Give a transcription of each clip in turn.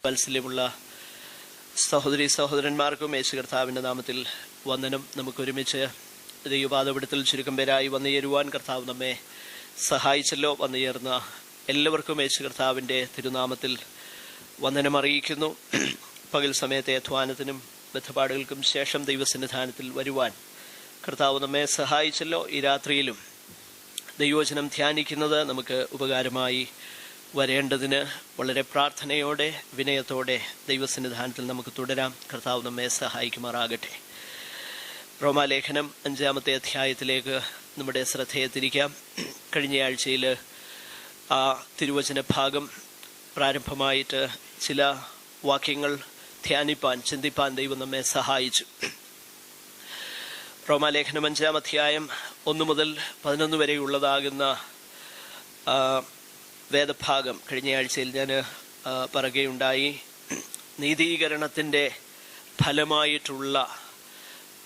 വാത്സല്യമുള്ള സഹോദരി സഹോദരന്മാർക്കും യേശു കർത്താവിൻ്റെ നാമത്തിൽ വന്ദനം. നമുക്കൊരുമിച്ച് ദൈവപാദപീഠത്തിൽ ചുരുക്കം പേരായി വന്നുചേരുവാൻ കർത്താവ് നമ്മെ സഹായിച്ചല്ലോ. വന്നുചേർന്ന എല്ലാവർക്കും യേശു കർത്താവിൻ്റെ തിരുനാമത്തിൽ വന്ദനം അറിയിക്കുന്നു. പകൽ സമയത്തെ അധ്വാനത്തിനും ബദ്ധപ്പാടുകൾക്കും ശേഷം ദൈവസന്നിധാനത്തിൽ വരുവാൻ കർത്താവ് നമ്മെ സഹായിച്ചല്ലോ. ഈ രാത്രിയിലും ദൈവവചനം ധ്യാനിക്കുന്നത് നമുക്ക് ഉപകാരമായി വരേണ്ടതിന് വളരെ പ്രാർത്ഥനയോടെ വിനയത്തോടെ ദൈവസന്നിധാനത്തിൽ നമുക്ക് തുടരാം. കർത്താവ് നമ്മെ സഹായിക്കുമാറാകട്ടെ. റോമാലേഖനം 5-ാമത്തെ അധ്യായത്തിലേക്ക് നമ്മുടെ ശ്രദ്ധയെ തിരിക്കാം. കഴിഞ്ഞ ആഴ്ചയിൽ ആ തിരുവചന ഭാഗം പ്രാരംഭമായിട്ട് ചില വാക്യങ്ങൾ ധ്യാനിപ്പാൻ ചിന്തിപ്പാൻ ദൈവം നമ്മെ സഹായിച്ചു. റോമാലേഖനം 5-ാം അധ്യായം 1 മുതൽ 11 വരെയുള്ളതാകുന്ന വേദഭാഗം കഴിഞ്ഞ ആഴ്ചയിൽ ഞാൻ പറയുകയുണ്ടായി. നീതീകരണത്തിൻ്റെ ഫലമായിട്ടുള്ള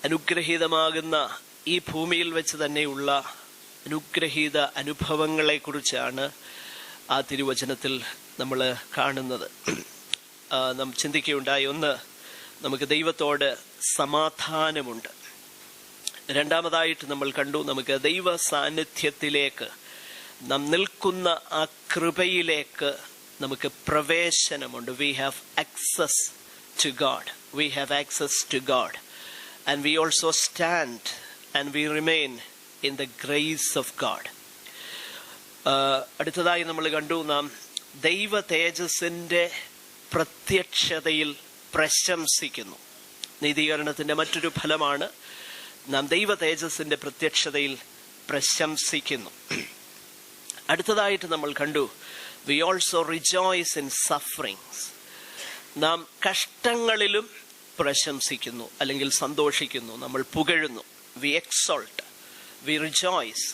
അനുഗ്രഹീതമാകുന്ന ഈ ഭൂമിയിൽ വെച്ച് തന്നെയുള്ള അനുഗ്രഹീത അനുഭവങ്ങളെക്കുറിച്ചാണ് ആ തിരുവചനത്തിൽ നമ്മൾ കാണുന്നത്. നാം ചിന്തിക്കുകയുണ്ടായി. ഒന്ന്, നമുക്ക് ദൈവത്തോട് സമാധാനമുണ്ട്. രണ്ടാമതായിട്ട് നമ്മൾ കണ്ടു, നമുക്ക് ദൈവ സാന്നിധ്യത്തിലേക്ക് നാം നിൽക്കുന്ന ആ കൃപയിലേക്ക് നമുക്ക് പ്രവേശനമുണ്ട്. We have access to God. We have access to God and we also stand and we remain in the grace of God. അടുത്തതായി നമ്മൾ കണ്ടു, നാം ദൈവ തേജസ്സിൻ്റെ പ്രത്യക്ഷതയിൽ പ്രശംസിക്കുന്നു. നീതീകരണത്തിൻ്റെ മറ്റൊരു ഫലമാണ് നാം ദൈവ തേജസ്സിൻ്റെ പ്രത്യക്ഷതയിൽ പ്രശംസിക്കുന്നു. അടുത്തതായിട്ട് നമ്മൾ കണ്ടു, we also rejoice in sufferings. നാം കഷ്ടങ്ങളിലും പ്രശംസിക്കുന്നു അല്ലെങ്കിൽ സന്തോഷിക്കുന്നു, നമ്മൾ പുകഴുന്നു. We exult, we rejoice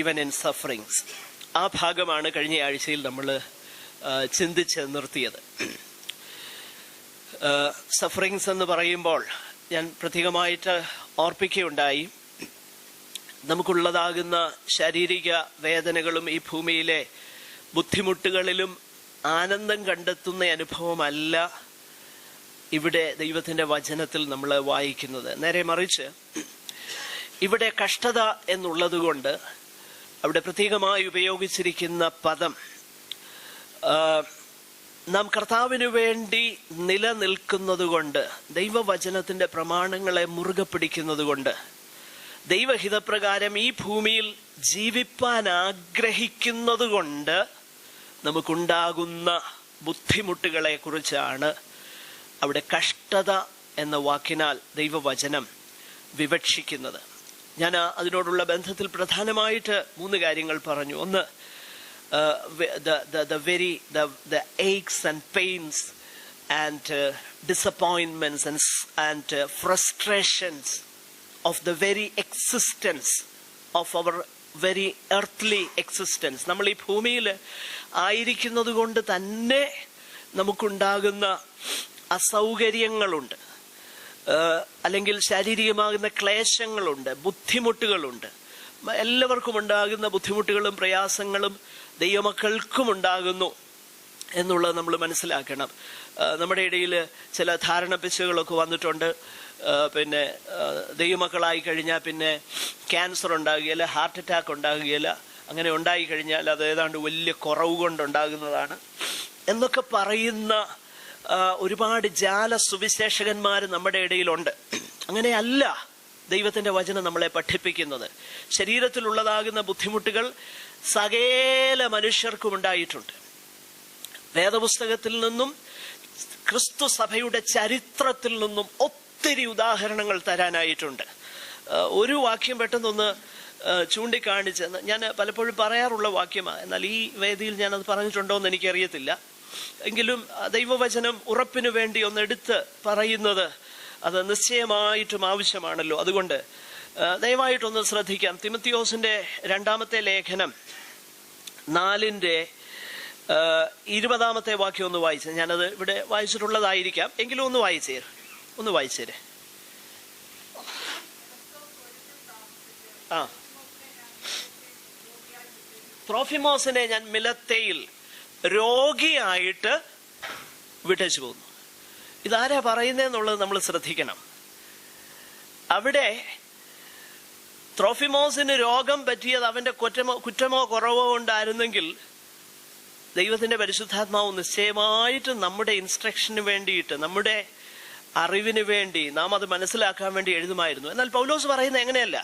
even in sufferings. ആ ഭാഗമാണ് കഴിഞ്ഞ ആഴ്ചയിൽ നമ്മൾ ചിന്തിച്ച് നിർത്തിയത്. സഫറിങ്സ് എന്ന് പറയുമ്പോൾ ഞാൻ പ്രത്യേകമായിട്ട് ഓർപ്പിക്കുകയുണ്ടായി, നമുക്കുള്ളതാകുന്ന ശാരീരിക വേദനകളും ഈ ഭൂമിയിലെ ബുദ്ധിമുട്ടുകളിലും ആനന്ദം കണ്ടെത്തുന്ന അനുഭവമല്ല ഇവിടെ ദൈവത്തിൻ്റെ വചനത്തിൽ നമ്മൾ വായിക്കുന്നത്. നേരെ മറിച്ച് ഇവിടെ കഷ്ടത എന്നുള്ളത് കൊണ്ട് അവിടെ പ്രത്യേകമായി ഉപയോഗിച്ചിരിക്കുന്ന പദം നാം കർത്താവിന് വേണ്ടി നിലനിൽക്കുന്നത് കൊണ്ട്, ദൈവവചനത്തിൻ്റെ പ്രമാണങ്ങളെ മുറുകെ പിടിക്കുന്നത് കൊണ്ട്, ദൈവഹിതപ്രകാരം ഈ ഭൂമിയിൽ ജീവിപ്പാൻ ആഗ്രഹിക്കുന്നത് കൊണ്ട് നമുക്കുണ്ടാകുന്ന ബുദ്ധിമുട്ടുകളെ കുറിച്ചാണ് അവിടെ കഷ്ടത എന്ന വാക്കിനാൽ ദൈവവചനം വിവക്ഷിക്കുന്നത്. ഞാൻ അതിനോടുള്ള ബന്ധത്തിൽ പ്രധാനമായിട്ട് 3 കാര്യങ്ങൾ പറഞ്ഞു. ഒന്ന്, the aches and pains and disappointments and frustrations of the very existence of our very earthly existence. നമ്മൾ ഈ ഭൂമിയിൽ ആയിരിക്കുന്നത് കൊണ്ട് തന്നെ നമുക്കുണ്ടാകുന്ന അസൗകര്യങ്ങളുണ്ട്, അല്ലെങ്കിൽ ശാരീരികമാകുന്ന ക്ലേശങ്ങളുണ്ട്, ബുദ്ധിമുട്ടുകളുണ്ട്. എല്ലാവർക്കും ഉണ്ടാകുന്ന ബുദ്ധിമുട്ടുകളും പ്രയാസങ്ങളും ദൈവമക്കൾക്കും ഉണ്ടാകുന്നു എന്നുള്ളത് നമ്മൾ മനസ്സിലാക്കണം. നമ്മുടെ ഇടയിൽ ചില ധാരണപ്പിശകളൊക്കെ വന്നിട്ടുണ്ട്. പിന്നെ ദൈവമക്കളായി കഴിഞ്ഞാൽ പിന്നെ ക്യാൻസർ ഉണ്ടാകുകയില്ല, ഹാർട്ട് അറ്റാക്ക് ഉണ്ടാകുകയില്ല, അങ്ങനെ ഉണ്ടായിക്കഴിഞ്ഞാൽ അത് ഏതാണ്ട് വലിയ കുറവ് കൊണ്ടുണ്ടാകുന്നതാണ് എന്നൊക്കെ പറയുന്ന ഒരുപാട് ജാല സുവിശേഷകന്മാർ നമ്മുടെ ഇടയിലുണ്ട്. അങ്ങനെയല്ല ദൈവത്തിൻ്റെ വചനം നമ്മളെ പഠിപ്പിക്കുന്നത്. ശരീരത്തിലുള്ളതാകുന്ന ബുദ്ധിമുട്ടുകൾ സകല മനുഷ്യർക്കും ഉണ്ടായിട്ടുണ്ട്. വേദപുസ്തകത്തിൽ നിന്നും ക്രിസ്തു സഭയുടെ ചരിത്രത്തിൽ നിന്നും ഒത്തിരി ഉദാഹരണങ്ങൾ തരാനായിട്ടുണ്ട്. ഒരു വാക്യം പെട്ടെന്നൊന്ന് ചൂണ്ടിക്കാണിച്ച്, ഞാൻ പലപ്പോഴും പറയാറുള്ള വാക്യമാണ്, എന്നാൽ ഈ വേദിയിൽ ഞാനത് പറഞ്ഞിട്ടുണ്ടോ എന്ന് എനിക്കറിയത്തില്ല. എങ്കിലും ദൈവവചനം ഉറപ്പിനു വേണ്ടി ഒന്ന് എടുത്ത് പറയുന്നത് അത് നിശ്ചയമായിട്ടും ആവശ്യമാണല്ലോ. അതുകൊണ്ട് ദയവായിട്ടൊന്ന് ശ്രദ്ധിക്കാം. തിമത്തിയോസിന്റെ 2-ാമത്തെ ലേഖനം 4-ന്റെ-20 വാക്യം ഒന്ന് വായിച്ച്, ഞാനത് ഇവിടെ വായിച്ചിട്ടുള്ളതായിരിക്കാം, എങ്കിലും ഒന്ന് വായിച്ചേരെ. ത്രോഫിമോസിനെ ഞാൻ മിലത്തേയിൽ രോഗിയായിട്ട് വിട്ടേച്ചു പോകുന്നു. ഇതാരാ പറയുന്നതെന്നുള്ളത് നമ്മൾ ശ്രദ്ധിക്കണം. അവിടെ ത്രോഫിമോസിന് രോഗം പറ്റിയത് അവന്റെ കുറ്റമോ കുറവോ കൊണ്ടായിരുന്നെങ്കിൽ ദൈവത്തിന്റെ പരിശുദ്ധാത്മാവ് നിശ്ചയമായിട്ട് നമ്മുടെ ഇൻസ്ട്രക്ഷന് വേണ്ടിയിട്ട്, നമ്മുടെ അറിവിന് വേണ്ടി, നാം അത് മനസ്സിലാക്കാൻ വേണ്ടി എഴുതുമായിരുന്നു. എന്നാൽ പൗലോസ് പറയുന്നത് എങ്ങനെയല്ല,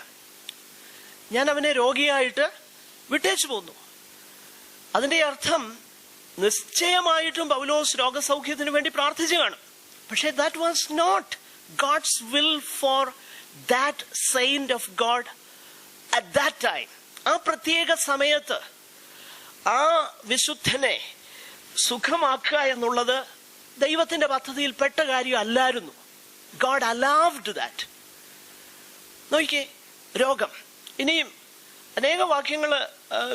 ഞാൻ അവനെ രോഗിയായിട്ട് വിട്ടേച്ചു പോന്നു. അതിന്റെ അർത്ഥം നിശ്ചയമായിട്ടും പൗലോസ് രോഗസൗഖ്യത്തിന് വേണ്ടി പ്രാർത്ഥിച്ചു കാണും. പക്ഷെ that was not God's will for that saint of God at that time. ആ പ്രത്യേക സമയത്ത് ആ വിശുദ്ധനെ സുഖമാക്കുക എന്നുള്ളത് ദൈവത്തിന്റെ പദ്ധതിയിൽ പെട്ട കാര്യം അല്ലായിരുന്നു. God allowed that. നോക്കിക്കേ, രോഗം. ഇനിയും അനേക വാക്യങ്ങൾ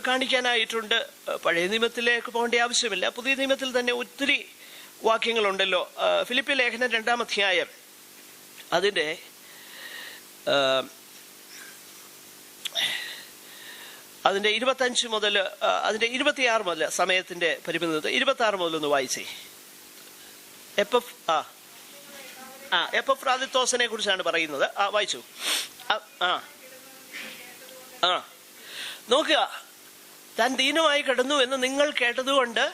കാണിക്കാനായിട്ടുണ്ട്. പഴയ നിയമത്തിലേക്ക് പോകേണ്ട ആവശ്യമില്ല. പുതിയ നിയമത്തിൽ തന്നെ ഒത്തിരി വാക്യങ്ങളുണ്ടല്ലോ. ഫിലിപ്പി ലേഖനം 2-ാം അധ്യായം അതിന്റെ 25 മുതൽ അതിന്റെ 26 മുതൽ, സമയത്തിന്റെ പരിമിതി 26 മുതൽ ഒന്ന് വായിച്ചേ. എപ്പഫ്രാദിത്തോസിനെ കുറിച്ചാണ് പറയുന്നത്. വായിച്ചു. നോക്കുക, താൻ ദീനമായി കിടന്നു എന്ന് നിങ്ങൾ കേട്ടതുകൊണ്ട്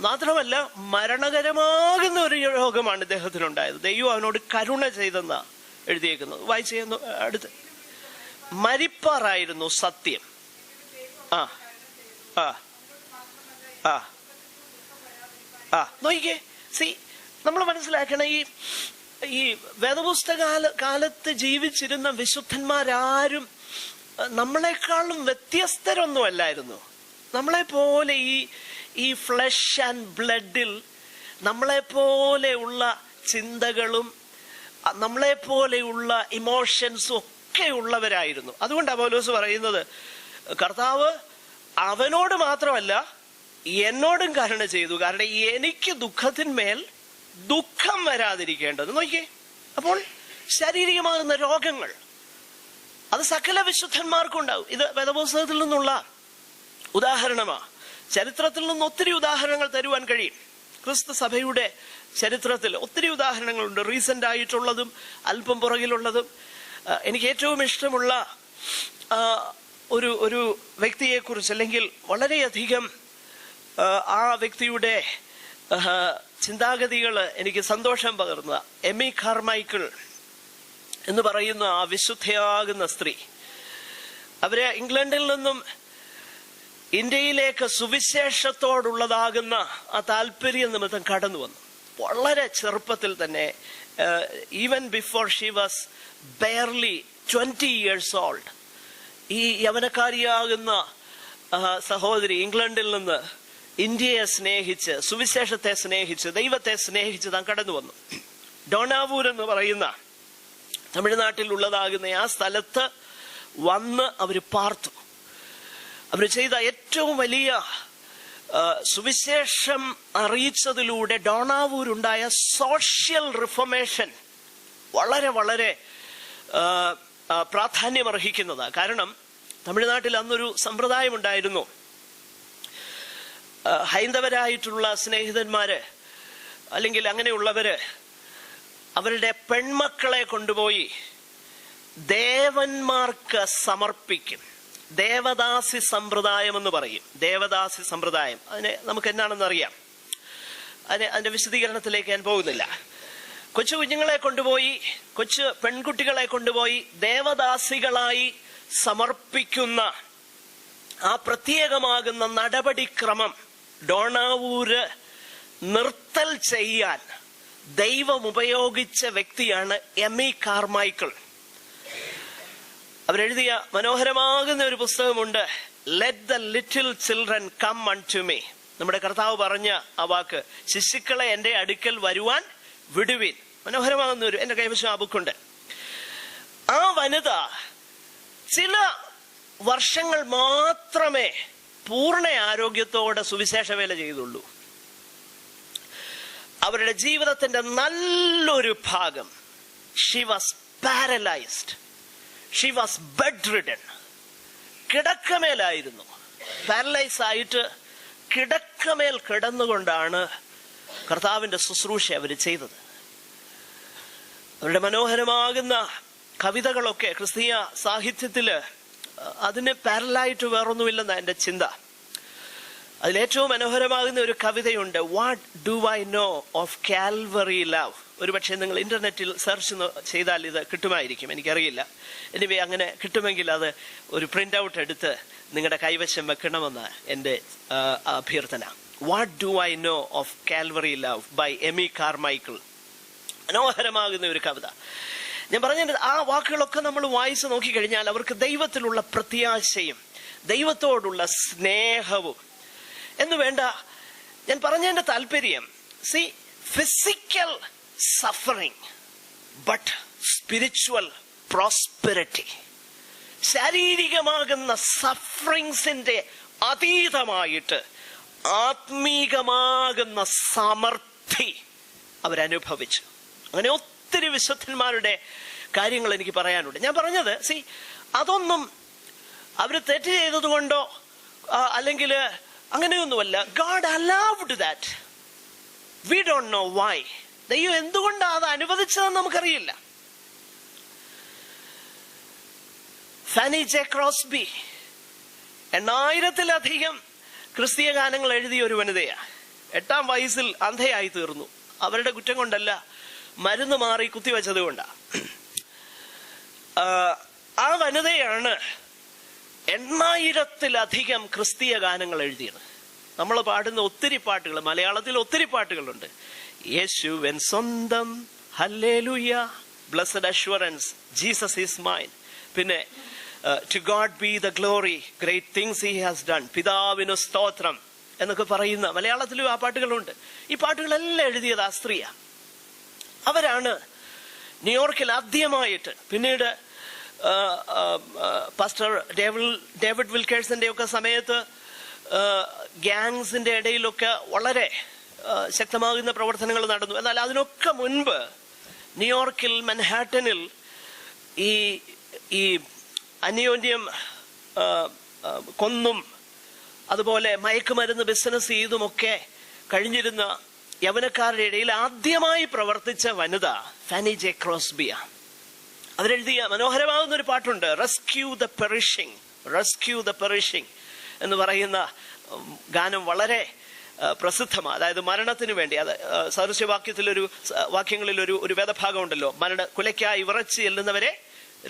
മാത്രമല്ല, മരണകരമാകുന്ന ഒരു രോഗമാണ് ഇദ്ദേഹത്തിനുണ്ടായത്. ദൈവം അവനോട് കരുണ ചെയ്തെന്ന എഴുതിയേക്കുന്നത്. വായിച്ചു. അടുത്ത് മരിപ്പാറായിരുന്നു സത്യം. നോക്കിക്കേ, നമ്മൾ മനസ്സിലാക്കണം, ഈ വേദപുസ്തക കാലത്ത് ജീവിച്ചിരുന്ന വിശുദ്ധന്മാരാരും നമ്മളെക്കാളും വ്യത്യസ്തരൊന്നും അല്ലായിരുന്നു. നമ്മളെപ്പോലെ ഈ ഫ്ലഷ് ആൻഡ് ബ്ലഡിൽ നമ്മളെപ്പോലെയുള്ള ചിന്തകളും നമ്മളെപ്പോലെയുള്ള ഇമോഷൻസും ഒക്കെ ഉള്ളവരായിരുന്നു. അതുകൊണ്ടാണ് പൗലോസ് പറയുന്നത്, കർത്താവ് അവനോട് മാത്രമല്ല എന്നോടും കരുണ ചെയ്തു, കാരണം എനിക്ക് ദുഃഖത്തിന്മേൽ ദുഃഖം വരാതിരിക്കേണ്ടത്. നോക്കിയേ, അപ്പോൾ ശാരീരികമാകുന്ന രോഗങ്ങൾ അത് സകല വിശുദ്ധന്മാർക്കും ഉണ്ടാവും. ഇത് വേദപുസ്തകത്തിൽ നിന്നുള്ള ഉദാഹരണമാണ്. ചരിത്രത്തിൽ നിന്ന് ഒത്തിരി ഉദാഹരണങ്ങൾ തരുവാൻ കഴിയും. ക്രിസ്തു സഭയുടെ ചരിത്രത്തിൽ ഒത്തിരി ഉദാഹരണങ്ങളുണ്ട്, റീസെന്റ് ആയിട്ടുള്ളതും അല്പം പുറകിലുള്ളതും. എനിക്ക് ഏറ്റവും ഇഷ്ടമുള്ള ഒരു വ്യക്തിയെക്കുറിച്ച്, അല്ലെങ്കിൽ വളരെയധികം ആ വ്യക്തിയുടെ ചിന്താഗതികൾ എനിക്ക് സന്തോഷം പകർന്ന എമി കാർമൈക്കിൾ എന്ന് പറയുന്ന ആ വിശുദ്ധയാകുന്ന സ്ത്രീ. അവര് ഇംഗ്ലണ്ടിൽ നിന്നും ഇന്ത്യയിലേക്ക് സുവിശേഷത്തോടുള്ളതാകുന്ന ആ താല്പര്യം നിമിത്തം കടന്നു വന്നു. വളരെ ചെറുപ്പത്തിൽ തന്നെ, even before she was barely 20 years old, ഈ യവനക്കാരിയാകുന്ന സഹോദരി ഇംഗ്ലണ്ടിൽ നിന്ന് ഇന്ത്യയെ സ്നേഹിച്ച്, സുവിശേഷത്തെ സ്നേഹിച്ച്, ദൈവത്തെ സ്നേഹിച്ച് താൻ കടന്നു വന്നു. ഡോണാവൂർ എന്ന് പറയുന്ന തമിഴ്നാട്ടിൽ ഉള്ളതാകുന്ന ആ സ്ഥലത്ത് വന്ന് അവര് പാർത്തു. അവർ ചെയ്ത ഏറ്റവും വലിയ സുവിശേഷം അറിയിച്ചതിലൂടെ ഡോണാവൂരുണ്ടായ സോഷ്യൽ റിഫോർമേഷൻ വളരെ വളരെ പ്രാധാന്യമർഹിക്കുന്നതാണ്. കാരണം തമിഴ്നാട്ടിൽ അന്നൊരു സമ്പ്രദായം ഉണ്ടായിരുന്നു. ഹൈന്ദവരായിട്ടുള്ള സ്നേഹിതന്മാര് അല്ലെങ്കിൽ അങ്ങനെയുള്ളവര് അവരുടെ പെൺമക്കളെ കൊണ്ടുപോയി ദേവന്മാർക്ക് സമർപ്പിക്കും. ദേവദാസി സമ്പ്രദായം എന്ന് പറയും. ദേവദാസി സമ്പ്രദായം അതിനെ നമുക്ക് എന്നാണെന്ന് അറിയാം. അതിന്റെ വിശദീകരണത്തിലേക്ക് ഞാൻ പോകുന്നില്ല. കൊച്ചു കുഞ്ഞുങ്ങളെ കൊണ്ടുപോയി, കൊച്ചു പെൺകുട്ടികളെ കൊണ്ടുപോയി ദേവദാസികളായി സമർപ്പിക്കുന്ന ആ പ്രത്യേകമാകുന്ന നടപടിക്രമം ഡോണാവൂര് നിർത്തൽ ചെയ്യാൻ ദൈവം ഉപയോഗിച്ച വ്യക്തിയാണ് എമി കാർമൈക്കിൾ. അവരെഴുതിയ മനോഹരമാകുന്ന ഒരു പുസ്തകമുണ്ട്, let the little children come unto me. നമ്മുടെ കർത്താവ് പറഞ്ഞ ആ വാക്ക്, ശിശുക്കളെ എന്റെ അടുക്കൽ വരുവാൻ വിടുവിൻ. മനോഹരമാകുന്ന ഒരു, എന്റെ കൈവശം ആ ബുക്കുണ്ട്. ആ വനിത ചില വർഷങ്ങൾ മാത്രമേ പൂർണ്ണ ആരോഗ്യത്തോടെ സുവിശേഷ വേല ചെയ്തുള്ളൂ. അവരുടെ ജീവിതത്തിന്റെ നല്ലൊരു ഭാഗം she was paralysed, she was bedridden. കിടക്കമേലായിരുന്നു. പാരലൈസ് ആയിട്ട് കിടക്കമേൽ കിടന്നുകൊണ്ടാണ് കർത്താവിന്റെ ശുശ്രൂഷ അവർ ചെയ്തത്. അവരുടെ മനോഹരമാകുന്ന കവിതകളൊക്കെ ക്രിസ്തീയ സാഹിത്യത്തില് അതിന് പാരലായിട്ട് വേറൊന്നുമില്ലെന്ന എൻ്റെ ചിന്ത. അതിലേറ്റവും മനോഹരമാകുന്ന ഒരു കവിതയുണ്ട്, what do I know of Calvary love. ഒരു പക്ഷേ നിങ്ങൾ ഇന്റർനെറ്റിൽ സെർച്ച് ചെയ്താൽ ഇത് കിട്ടുമായിരിക്കും, എനിക്കറിയില്ല. എനിവേ അങ്ങനെ കിട്ടുമെങ്കിൽ അത് ഒരു പ്രിന്റ് ഔട്ട് എടുത്ത് നിങ്ങളുടെ കൈവശം വെക്കണമെന്ന് എൻ്റെ അഭ്യർത്ഥന. What do I know of Calvary love by Amy Carmichael. മനോഹരമാകുന്ന ഒരു കവിത. ഞാൻ പറഞ്ഞത് ആ വാക്കുകളൊക്കെ നമ്മൾ വായിച്ചു നോക്കിക്കഴിഞ്ഞാൽ അവർക്ക് ദൈവത്തിലുള്ള പ്രത്യാശയും ദൈവത്തോടുള്ള സ്നേഹവും എന്ന് വേണ്ട. ഞാൻ പറഞ്ഞതിന്റെ താല്പര്യം, see, physical suffering but spiritual prosperity. ശാരീരികമാകുന്ന സഫറിങ്സിന്റെ അതീതമായിട്ട് ആത്മീകമാകുന്ന സമൃദ്ധി അവരനുഭവിച്ചു. അങ്ങനെ ഒത്തിരി വിശുദ്ധന്മാരുടെ കാര്യങ്ങൾ എനിക്ക് പറയാനുണ്ട്. ഞാൻ പറഞ്ഞത്, സി, അതൊന്നും അവര് തെറ്റ് ചെയ്തത് കൊണ്ടോ അല്ലെങ്കിൽ അങ്ങനെയൊന്നുമല്ല. God allowed that. We don't know why. ദൈവം എന്തുകൊണ്ടാണ് അത് അനുവദിച്ചതെന്ന് നമുക്കറിയില്ല. ഫാനി ജെ ക്രോസ്ബി 8,000-ലധികം ക്രിസ്തീയ ഗാനങ്ങൾ എഴുതിയ ഒരു വനിതയാണ്. 8-ാം വയസ്സിൽ അന്ധയായി തീർന്നു. അവരുടെ കുറ്റം കൊണ്ടല്ല, മരുന്ന് മാറി കുത്തിവെച്ചത് കൊണ്ടാണ്. ആ വനിതയാണ് 8,000-ലധികം ക്രിസ്തീയ ഗാനങ്ങൾ എഴുതിയത്. നമ്മൾ പാടുന്ന ഒത്തിരി പാട്ടുകൾ, മലയാളത്തിൽ ഒത്തിരി പാട്ടുകളുണ്ട്. യേശുവൻ സ്വന്തം, hallelujah, blessed assurance, Jesus is mine, പിന്നെ to God be the glory, great things he has done, പിതാവിനു സ്തോത്രം എന്നൊക്കെ പറയുന്ന മലയാളത്തിലും ആ പാട്ടുകളുണ്ട്. ഈ പാട്ടുകളെല്ലാം എഴുതിയത് ആ സ്ത്രീയാ. അവരാണ് ന്യൂയോർക്കിൽ ആദ്യമായിട്ട്, പിന്നീട് പാസ്റ്റർ ഡേവിഡ് വിൽക്കേഴ്സിന്റെ ഒക്കെ സമയത്ത് ഗ്യാങ്സിന്റെ ഇടയിലൊക്കെ വളരെ ശക്തമാകുന്ന പ്രവർത്തനങ്ങൾ നടന്നു. എന്നാൽ അതിനൊക്കെ മുൻപ് ന്യൂയോർക്കിൽ മൻഹാട്ടനിൽ ഈ അന്യോന്യം കൊന്നും അതുപോലെ മയക്കുമരുന്ന് ബിസിനസ് ചെയ്തുമൊക്കെ കഴിഞ്ഞിരുന്ന യവനക്കാരുടെ ഇടയിൽ ആദ്യമായി പ്രവർത്തിച്ച വനിത ഫാനി ജെ ക്രോസ്ബിയ. അവരെഴുതിയ മനോഹരമാകുന്ന ഒരു പാട്ടുണ്ട്, റെസ്ക്യൂ ദ പെറിഷിംഗ്, റെസ്ക്യൂ ദ പെറിഷിംഗ് എന്ന് പറയുന്ന ഗാനം വളരെ പ്രസിദ്ധമാണ്. അതായത് മരണത്തിന് വേണ്ടി, അത് വാക്യങ്ങളിൽ ഒരു വേദഭാഗം ഉണ്ടല്ലോ, കുലയ്ക്കായി വിറച്ച് ചെല്ലുന്നവരെ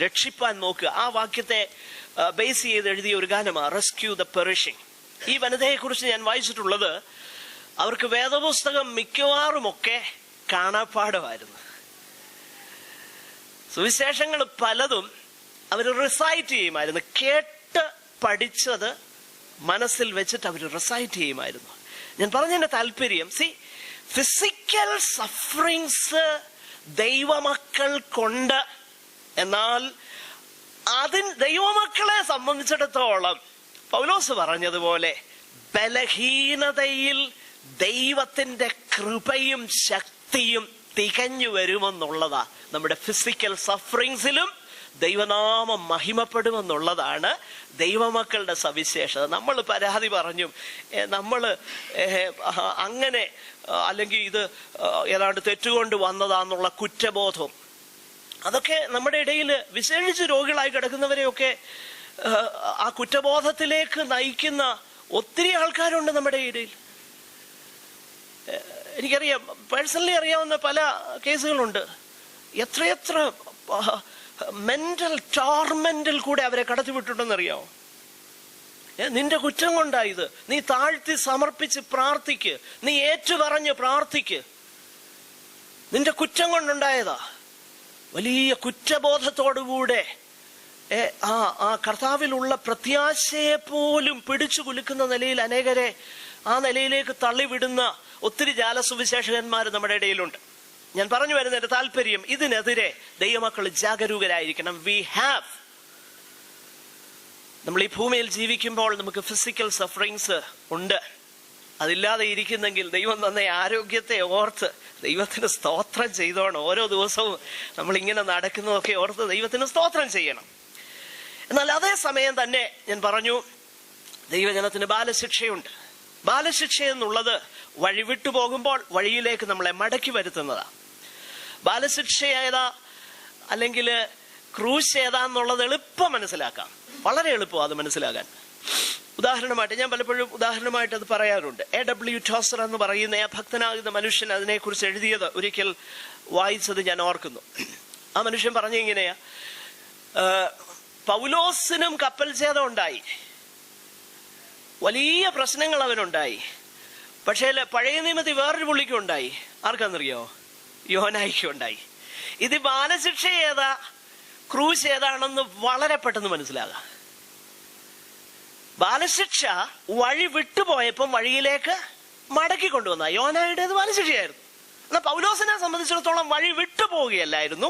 രക്ഷിപ്പാൻ നോക്കുക. ആ വാക്യത്തെ ബേസ് ചെയ്ത് എഴുതിയ ഒരു ഗാനമാണ് റെസ്ക്യൂ ദ പെറിഷിംഗ്. ഈ വനിതയെ കുറിച്ച് ഞാൻ വായിച്ചിട്ടുള്ളത്, അവർക്ക് വേദപുസ്തകം മിക്കവാറുമൊക്കെ കാണാപ്പാടമായിരുന്നു. സുവിശേഷങ്ങൾ പലതും അവർ റിസൈറ്റ് ചെയ്യുമായിരുന്നു. കേട്ട് പഠിച്ചത് മനസ്സിൽ വെച്ചിട്ട് അവർ റിസൈറ്റ് ചെയ്യുമായിരുന്നു. ഞാൻ പറഞ്ഞതിന്റെ താല്പര്യം, സി, ഫിസിക്കൽ സഫറിങ്സ് ദൈവമക്കൾ കൊണ്ട്, എന്നാൽ ദൈവമക്കളെ സംബന്ധിച്ചിടത്തോളം പൗലോസ് പറഞ്ഞതുപോലെ ബലഹീനതയിൽ ദൈവത്തിന്റെ കൃപയും ശക്തിയും തികഞ്ഞു വരുമെന്നുള്ളതാ. നമ്മുടെ ഫിസിക്കൽ സഫറിങ്സിലും ദൈവനാമം മഹിമപ്പെടുമെന്നുള്ളതാണ് ദൈവമക്കളുടെ സവിശേഷത. നമ്മൾ പരാതി പറഞ്ഞു, നമ്മൾ അങ്ങനെ അല്ലെങ്കിൽ ഇത് ഏതാണ്ട് തെറ്റുകൊണ്ട് വന്നതാന്നുള്ള കുറ്റബോധം, അതൊക്കെ നമ്മുടെ ഇടയിൽ വിശേഷിച്ച് രോഗികളായി കിടക്കുന്നവരെയൊക്കെ ആ കുറ്റബോധത്തിലേക്ക് നയിക്കുന്ന ഒത്തിരി ആൾക്കാരുണ്ട് നമ്മുടെ ഇടയിൽ. എനിക്കറിയാം, പേഴ്സണലി അറിയാവുന്ന പല കേസുകളുണ്ട്. എത്രയെത്ര മെന്റൽ ടോർമെന്റിൽ കൂടെ അവരെ കടത്തിവിട്ടുണ്ടെന്നറിയാമോ? നിന്റെ കുറ്റം കൊണ്ടായത്, നീ താഴ്ത്തി സമർപ്പിച്ച് പ്രാർത്ഥിക്ക്, നീ ഏറ്റുപറഞ്ഞ് പ്രാർത്ഥിക്ക്, നിന്റെ കുറ്റം കൊണ്ടുണ്ടായതാ. വലിയ കുറ്റബോധത്തോടുകൂടെ ആ കർത്താവിലുള്ള പ്രത്യാശയെ പോലും പിടിച്ചു കുലുക്കുന്ന നിലയിൽ അനേകരെ ആ നിലയിലേക്ക് തള്ളിവിടുന്ന ഒത്തിരി ജാലസുവിശേഷകന്മാർ നമ്മുടെ ഇടയിലുണ്ട്. ഞാൻ പറഞ്ഞു വരുന്നതിന്റെ താല്പര്യം, ഇതിനെതിരെ ദൈവമക്കൾ ജാഗരൂകരായിരിക്കണം. നമ്മൾ ഈ ഭൂമിയിൽ ജീവിക്കുമ്പോൾ നമുക്ക് ഫിസിക്കൽ സഫറിങ്സ് ഉണ്ട്. അതില്ലാതെ ഇരിക്കുന്നെങ്കിൽ ദൈവം തന്ന ആരോഗ്യത്തെ ഓർത്ത് ദൈവത്തിന് സ്തോത്രം ചെയ്തോണം. ഓരോ ദിവസവും നമ്മൾ ഇങ്ങനെ നടക്കുന്നതൊക്കെ ഓർത്ത് ദൈവത്തിന് സ്തോത്രം ചെയ്യണം. എന്നാൽ അതേ സമയം തന്നെ ഞാൻ പറഞ്ഞു, ദൈവജനത്തിന് ബാലശിക്ഷയുണ്ട്. ബാലശിക്ഷ എന്നുള്ളത് വഴി വിട്ടു പോകുമ്പോൾ വഴിയിലേക്ക് നമ്മളെ മടക്കി വരുത്തുന്നതാ. ബാലശിക്ഷ ഏതാ അല്ലെങ്കിൽ ക്രൂശ് ഏതാന്നുള്ളത് എളുപ്പം മനസ്സിലാക്കാം, വളരെ എളുപ്പം അത് മനസ്സിലാക്കാൻ. ഉദാഹരണമായിട്ട് ഞാൻ പലപ്പോഴും ഉദാഹരണമായിട്ട് അത് പറയാറുണ്ട്. A.W. ടോസർ എന്ന് പറയുന്ന ആ ഭക്തനാകുന്ന മനുഷ്യൻ അതിനെക്കുറിച്ച് എഴുതിയത് ഒരിക്കൽ വായിച്ചത് ഞാൻ ഓർക്കുന്നു. ആ മനുഷ്യൻ പറഞ്ഞ ഇങ്ങനെയാ, പൗലോസിനും കപ്പൽ ഛേദം ഉണ്ടായി, വലിയ പ്രശ്നങ്ങൾ അവനുണ്ടായി. പക്ഷേ പഴയ നിയമത്തിൽ വേറൊരു പുള്ളിക്കും ഉണ്ടായി. ആർക്കാന്നറിയോ? യോനായിക്കും ഉണ്ടായി. ഇത് ബാലശിക്ഷ ഏതാ ക്രൂശ് ഏതാണെന്ന് വളരെ പെട്ടെന്ന് മനസ്സിലാകാം. ബാലശിക്ഷ വഴി വിട്ടുപോയപ്പം വഴിയിലേക്ക് മടക്കി കൊണ്ടുവന്ന യോനായുടേത് ബാലശിക്ഷയായിരുന്നു. എന്നാൽ പൗലോസിനെ സംബന്ധിച്ചിടത്തോളം വഴി വിട്ടുപോവുകയല്ലായിരുന്നു,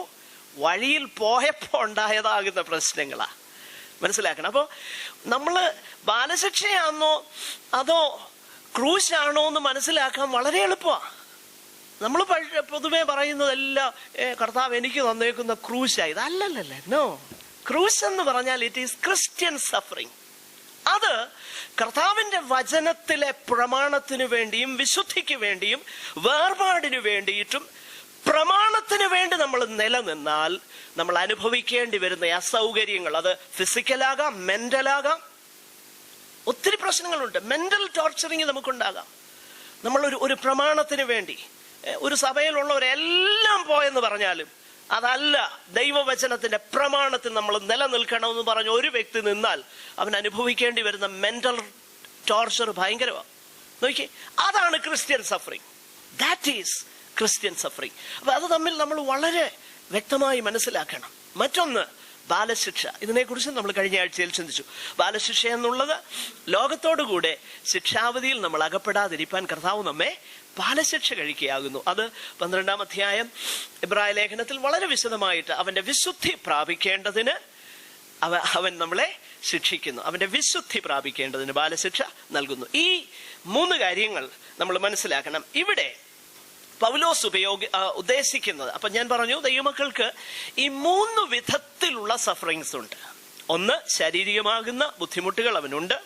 വഴിയിൽ പോയപ്പോ ഉണ്ടായതാകുന്ന പ്രശ്നങ്ങളാ. മനസ്സിലാക്കണം. അപ്പോ നമ്മള് ബാലശിക്ഷയാണോ അതോ ക്രൂശാണോ എന്ന് മനസ്സിലാക്കാൻ വളരെ എളുപ്പമാണ്. നമ്മൾ പൊതുവെ പറയുന്നതെല്ലാം കർത്താവ് എനിക്ക് തന്നേക്കുന്ന ക്രൂശായി. ഇതല്ലല്ലേ. നോ, ക്രൂശ് എന്ന് പറഞ്ഞാൽ ഇറ്റ് ഈസ് ക്രിസ്ത്യൻ സഫറിങ്. അത് കർത്താവിന്റെ വചനത്തിലെ പ്രമാണത്തിനു വേണ്ടിയും വിശുദ്ധിക്ക് വേണ്ടിയും വേർപാടിനു വേണ്ടിയിട്ടും പ്രമാണത്തിന് വേണ്ടി നമ്മൾ നിലനിന്നാൽ നമ്മൾ അനുഭവിക്കേണ്ടി വരുന്ന അസൗകര്യങ്ങൾ, അത് ഫിസിക്കലാകാം, മെന്റലാകാം. ഒത്തിരി പ്രശ്നങ്ങളുണ്ട്. മെന്റൽ ടോർച്ചറിങ് നമുക്കുണ്ടാകാം. നമ്മൾ ഒരു പ്രമാണത്തിന് വേണ്ടി, ഒരു സഭയിലുള്ളവരെല്ലാം പോയെന്ന് പറഞ്ഞാലും അതല്ല ദൈവവചനത്തിന്റെ പ്രമാണത്തിൽ നമ്മൾ നിലനിൽക്കണമെന്ന് പറഞ്ഞ ഒരു വ്യക്തി നിന്നാൽ അവൻ അനുഭവിക്കേണ്ടി വരുന്ന മെന്റൽ ടോർച്ചർ ഭയങ്കരമാണ്. നോക്കിയേ, അതാണ് Christian suffering. That is Christian suffering. അപ്പൊ അത് തമ്മിൽ നമ്മൾ വളരെ വ്യക്തമായി മനസ്സിലാക്കണം. മറ്റൊന്ന് ബാലശിക്ഷ. ഇതിനെക്കുറിച്ച് നമ്മൾ കഴിഞ്ഞ ആഴ്ചയിൽ ചിന്തിച്ചു. ബാലശിക്ഷ എന്നുള്ളത് ലോകത്തോടുകൂടെ ശിക്ഷാവധിയിൽ നമ്മൾ അകപ്പെടാതിരിക്കാൻ കർത്താവ് നമ്മെ ബാലശിക്ഷ കഴിക്കുകയാകുന്നു. അത് 12-ാം അധ്യായം ഇബ്രായ ലേഖനത്തിൽ വളരെ വിശദമായിട്ട് അവന്റെ വിശുദ്ധി പ്രാപിക്കേണ്ടതിന് അവൻ നമ്മളെ ശിക്ഷിക്കുന്നു. അവന്റെ വിശുദ്ധി പ്രാപിക്കേണ്ടതിന് ബാലശിക്ഷ നൽകുന്നു. ഈ 3 കാര്യങ്ങൾ നമ്മൾ മനസ്സിലാക്കണം. ഇവിടെ പൗലോസ് ഉദ്ദേശിക്കുന്നത്, അപ്പൊ ഞാൻ പറഞ്ഞു ദൈവമക്കൾക്ക് ഈ 3 വിധത്തിലുള്ള സഫറിങ്സ് ഉണ്ട്. ഒന്ന്, ശാരീരികമാകുന്ന ബുദ്ധിമുട്ടുകൾ അവനുണ്ട്.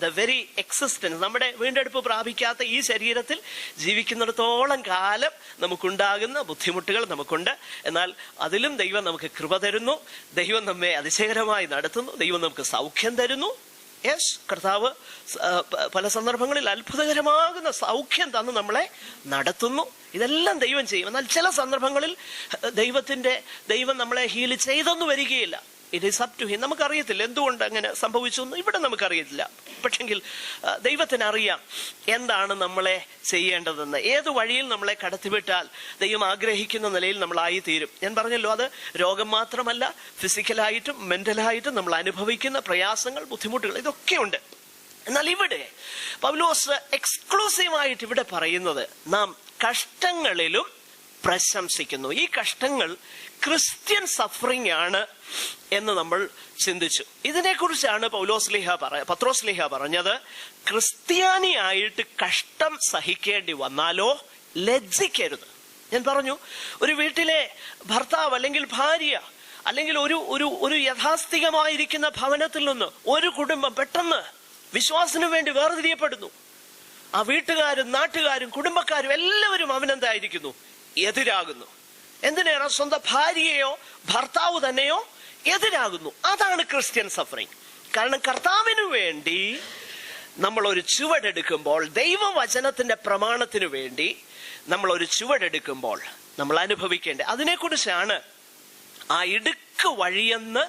ദ വെരി എക്സിസ്റ്റൻസ്, നമ്മുടെ വീണ്ടെടുപ്പ് പ്രാപിക്കാത്ത ഈ ശരീരത്തിൽ ജീവിക്കുന്നിടത്തോളം കാലം നമുക്കുണ്ടാകുന്ന ബുദ്ധിമുട്ടുകൾ നമുക്കുണ്ട്. എന്നാൽ അതിലും ദൈവം നമുക്ക് കൃപ തരുന്നു, ദൈവം നമ്മെ അതിശയകരമായി നടത്തുന്നു, ദൈവം നമുക്ക് സൗഖ്യം തരുന്നു. യെസ്, കർത്താവ് പല സന്ദർഭങ്ങളിൽ അത്ഭുതകരമാകുന്ന സൗഖ്യം തന്ന് നമ്മളെ നടത്തുന്നു. ഇതെല്ലാം ദൈവം ചെയ്യും. എന്നാൽ ചില സന്ദർഭങ്ങളിൽ ദൈവം നമ്മളെ ഹീൽ ചെയ്തെന്ന് വരികയില്ല. It is up to him. നമുക്കറിയത്തില്ല എന്തുകൊണ്ട് അങ്ങനെ സംഭവിച്ചു എന്ന്, ഇവിടെ നമുക്കറിയത്തില്ല. പക്ഷെങ്കിൽ ദൈവത്തിന് അറിയാം എന്താണ് നമ്മളെ ചെയ്യേണ്ടതെന്ന്. ഏത് വഴിയിൽ നമ്മളെ കടത്തിവിട്ടാൽ ദൈവം ആഗ്രഹിക്കുന്ന നിലയിൽ നമ്മളായി തീരും. ഞാൻ പറഞ്ഞല്ലോ, അത് രോഗം മാത്രമല്ല, ഫിസിക്കലായിട്ടും മെന്റലായിട്ടും നമ്മൾ അനുഭവിക്കുന്ന പ്രയാസങ്ങൾ, ബുദ്ധിമുട്ടുകൾ, ഇതൊക്കെയുണ്ട്. എന്നാൽ ഇവിടെ പൗലോസ് എക്സ്ക്ലൂസീവായിട്ട് ഇവിടെ പറയുന്നത് നാം കഷ്ടങ്ങളിലും പ്രശംസിക്കുന്നു. ഈ കഷ്ടങ്ങൾ ക്രിസ്ത്യൻ സഫറിംഗ് ആണ് എന്ന് നമ്മൾ ചിന്തിച്ചു. ഇതിനെക്കുറിച്ചാണ് പത്രോസ് ലീഹ പറഞ്ഞത്, ക്രിസ്ത്യാനിയായിട്ട് കഷ്ടം സഹിക്കേണ്ടി വന്നാലോ ലജ്ജിക്കരുത്. ഞാൻ പറഞ്ഞു, ഒരു വീട്ടിലെ ഭർത്താവ് അല്ലെങ്കിൽ ഭാര്യ അല്ലെങ്കിൽ ഒരു യാഥാസ്ഥികമായിരിക്കുന്ന ഭവനത്തിൽ നിന്ന് ഒരു കുടുംബം പെട്ടെന്ന് വിശ്വാസത്തിനു വേണ്ടി വേർതിരിയപ്പെടുന്നു. ആ വീട്ടുകാരും നാട്ടുകാരും കുടുംബക്കാരും എല്ലാവരും അവനെന്തായിരിക്കുന്നു? എതിരാകുന്നു. എന്തിനേറെ, സ്വന്തം ഭാര്യയോ ഭർത്താവ് തന്നെയോ എതിരാകുന്നു. അതാണ് ക്രിസ്ത്യൻ സഫറിങ്. കാരണം കർത്താവിനു വേണ്ടി നമ്മൾ ഒരു ചുവടെടുക്കുമ്പോൾ, ദൈവവചനത്തിന്റെ പ്രമാണത്തിനു വേണ്ടി നമ്മൾ ഒരു ചുവടെടുക്കുമ്പോൾ നമ്മൾ അനുഭവിക്കേണ്ടത്, അതിനെക്കുറിച്ചാണ് ആ ഇടുക്ക് വഴിയെന്ന്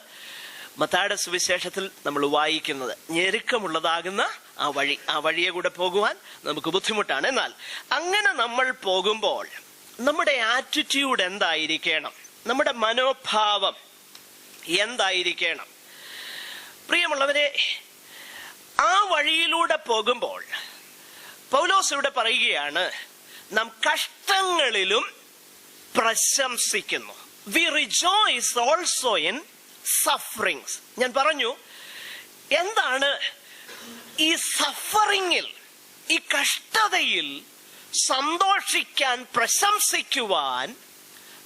മത്തായിയുടെ സുവിശേഷത്തിൽ നമ്മൾ വായിക്കുന്നത്. ഞെരുക്കമുള്ളതാകുന്ന ആ വഴിയെ കൂടെ പോകുവാൻ നമുക്ക് ബുദ്ധിമുട്ടാണ്. എന്നാൽ അങ്ങനെ നമ്മൾ പോകുമ്പോൾ നമ്മുടെ ആറ്റിറ്റ്യൂഡ് എന്തായിരിക്കണം? നമ്മുടെ മനോഭാവം എന്തായിരിക്കണം? പ്രിയമുള്ളവരെ, ആ വഴിയിലൂടെ പോകുമ്പോൾ പൗലോസ് ഇവിടെ പറയുകയാണ്, നാം കഷ്ടങ്ങളിലും പ്രശംസിക്കുന്നു. We rejoice also in sufferings. ഞാൻ പറഞ്ഞു, എന്താണ് ഈ സഫറിങ്ങിൽ, ഈ കഷ്ടതയിൽ സന്തോഷിക്കാൻ, പ്രശംസിക്കുവാൻ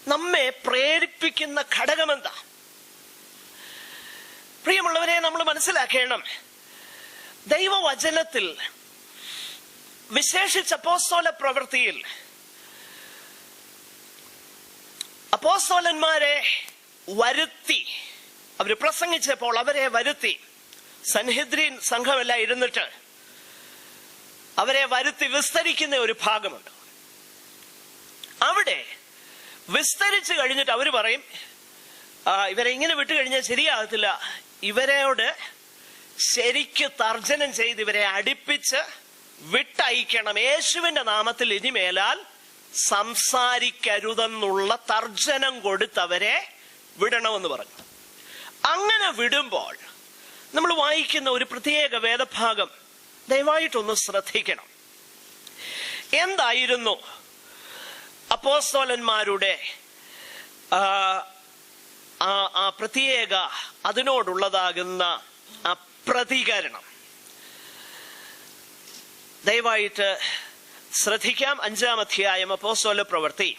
നമ്മെ പ്രേരിപ്പിക്കുന്ന ഘടകമെന്താ? പ്രിയമുള്ളവരെ, നമ്മൾ മനസ്സിലാക്കണം, ദൈവവചനത്തിൽ വിശേഷിച്ച് അപ്പോസ്തല പ്രവൃത്തിയിൽ അപ്പോസ്തലന്മാരെ വരുത്തി, അവര് പ്രസംഗിച്ചപ്പോൾ അവരെ വരുത്തി, സൻഹെദ്രിൻ സംഘമെല്ലാം ഇരുന്നിട്ട് അവരെ വരുത്തി വിസ്തരിക്കുന്ന ഒരു ഭാഗമുണ്ട്. അവിടെ വിസ്തരിച്ചു കഴിഞ്ഞിട്ട് അവര് പറയും, ഇവരെ ഇങ്ങനെ വിട്ടു കഴിഞ്ഞാൽ ശരിയാകത്തില്ല, ഇവരോട് ശരിക്ക് തർജ്ജനം ചെയ്ത് ഇവരെ അടുപ്പിച്ച് വിട്ടയക്കണം, യേശുവിന്റെ നാമത്തിൽ ഇനിമേലാൽ സംസാരിക്കരുതെന്നുള്ള തർജ്ജനം കൊടുത്തവരെ വിടണമെന്ന് പറഞ്ഞു. അങ്ങനെ വിടുമ്പോൾ നമ്മൾ വായിക്കുന്ന ഒരു പ്രത്യേക വേദഭാഗം ദയവായിട്ടൊന്ന് ശ്രദ്ധിക്കണം. എന്തായിരുന്നു അപ്പോസ്തലന്മാരുടെ ആ പ്രത്യേക അതിനോടുള്ളതാകുന്ന ആ പ്രതികരണം? ദയവായിട്ട് ശ്രദ്ധിക്കാം. 5-ാം അധ്യായം അപ്പോസ്തല പ്രവൃത്തി,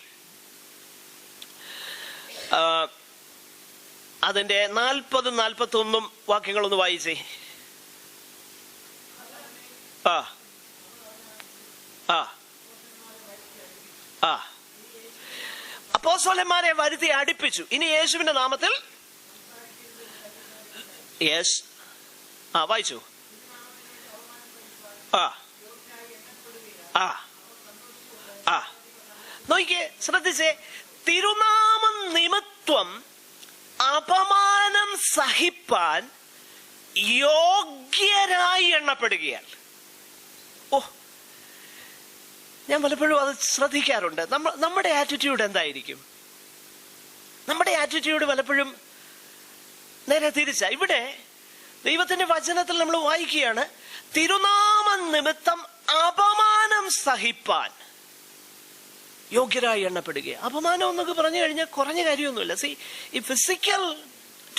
അതിന്റെ 40-41 വാക്യങ്ങളൊന്ന് വായിച്ചേ. അപ്പോസ്തലന്മാരെ വരുത്തി അടുപ്പിച്ചു, ഇനി യേശുവിന്റെ നാമത്തിൽ. യെസ്, വായിച്ചു. നോക്കിയേ, ശ്രദ്ധിച്ചേ. തിരുനാമം നിമിത്തം അപമാനം സഹിപ്പാൻ യോഗ്യരായി എണ്ണപ്പെടുകയാൽ. ഞാൻ പലപ്പോഴും അത് ശ്രദ്ധിക്കാറുണ്ട്. നമ്മുടെ ആറ്റിറ്റ്യൂഡ് എന്തായിരിക്കും? നമ്മുടെ ആറ്റിറ്റ്യൂഡ് പലപ്പോഴും നേരെ തിരിച്ച. ഇവിടെ ദൈവത്തിന്റെ വചനത്തിൽ നമ്മൾ വായിക്കുകയാണ്, തിരുനാമ നിമിത്തം അപമാനം സഹിപ്പാൻ യോഗ്യരായി എണ്ണപ്പെടുക. അപമാനം എന്നൊക്കെ പറഞ്ഞു കഴിഞ്ഞാൽ കുറഞ്ഞ കാര്യമൊന്നുമില്ല. ഈ ഫിസിക്കൽ